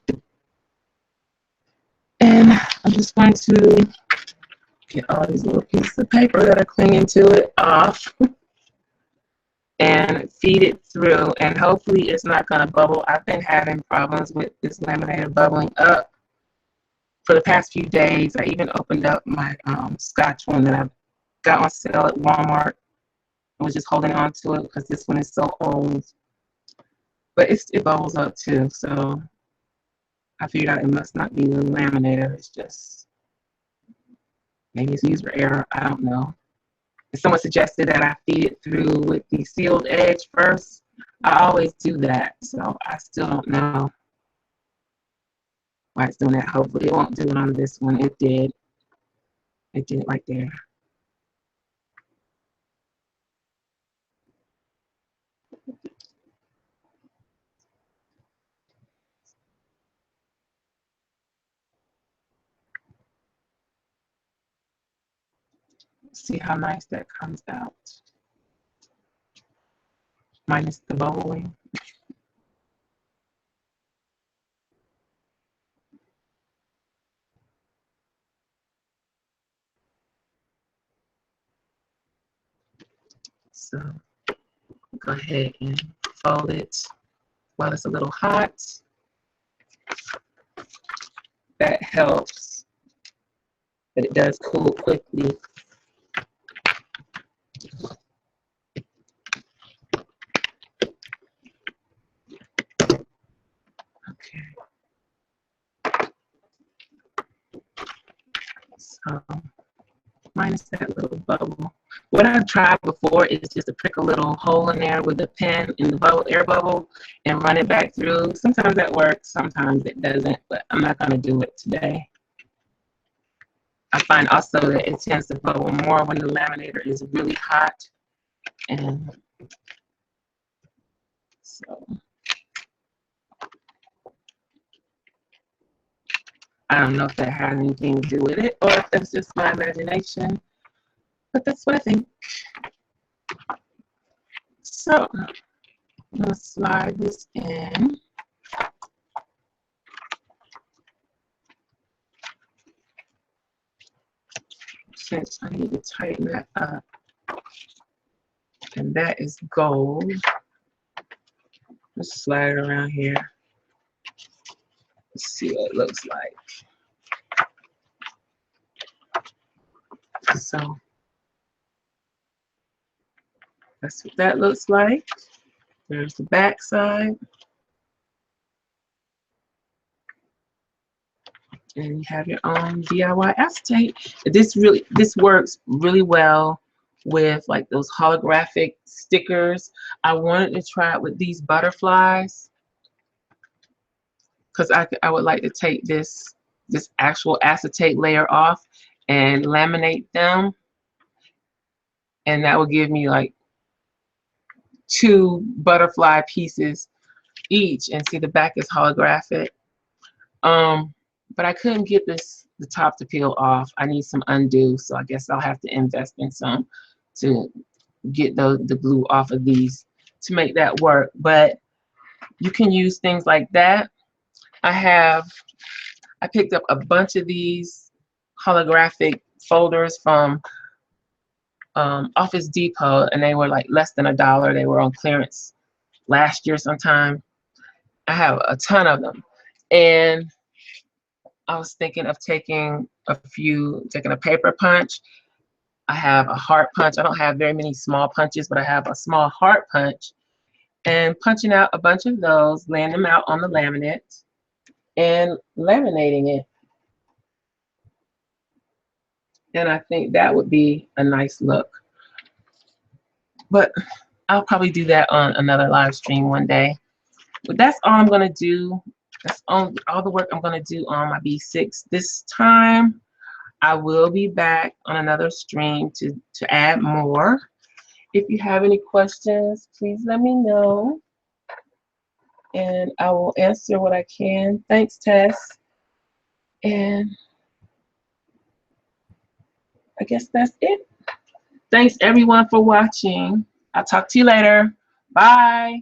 And I'm just going to get all these little pieces of paper that are clinging to it off. and feed it through, and hopefully it's not going to bubble. I've been having problems with this laminator bubbling up for the past few days. I even opened up my Scotch one that I got on sale at Walmart. I was just holding on to it because this one is so old. But it bubbles up too, so I figured out it must not be the laminator. It's just, maybe it's user error. I don't know. If someone suggested that I feed it through with the sealed edge first, I always do that. So I still don't know why it's doing that. Hopefully it won't do it on this one. It did. It did right there. See how nice that comes out. Minus the bubbling. So go ahead and fold it while it's a little hot. That helps, but it does cool quickly. Okay. So minus that little bubble. What I've tried before is just to prick a little hole in there with a pen in the bubble, air bubble, and run it back through. Sometimes that works, sometimes it doesn't, but I'm not going to do it today. I find also that it tends to bubble more when the laminator is really hot. And so I don't know if that has anything to do with it or if that's just my imagination, but that's what I think. So I'm going to slide this in. Since I need to tighten that up. And that is gold. Let's slide it around here. Let's see what it looks like. So that's what that looks like. There's the back side. And you have your own DIY acetate. This works really well with like those holographic stickers. I wanted to try it with these butterflies because I would like to take this actual acetate layer off and laminate them, and that would give me like 2 butterfly pieces each. And see, the back is holographic. But I couldn't get the top to peel off. I need some undo, so I guess I'll have to invest in some to get the glue off of these to make that work. But you can use things like that. I picked up a bunch of these holographic folders from Office Depot, and they were like less than $1. They were on clearance last year sometime. I have a ton of them, and I was thinking of taking a paper punch. I have a heart punch. I don't have very many small punches, but I have a small heart punch, and punching out a bunch of those, laying them out on the laminate, and laminating it. And I think that would be a nice look. But I'll probably do that on another live stream one day. But that's all I'm going to do. That's all the work I'm going to do on my B6 this time. I will be back on another stream to add more. If you have any questions, please let me know, and I will answer what I can. Thanks, Tess. And I guess that's it. Thanks everyone for watching. I'll talk to you later. Bye.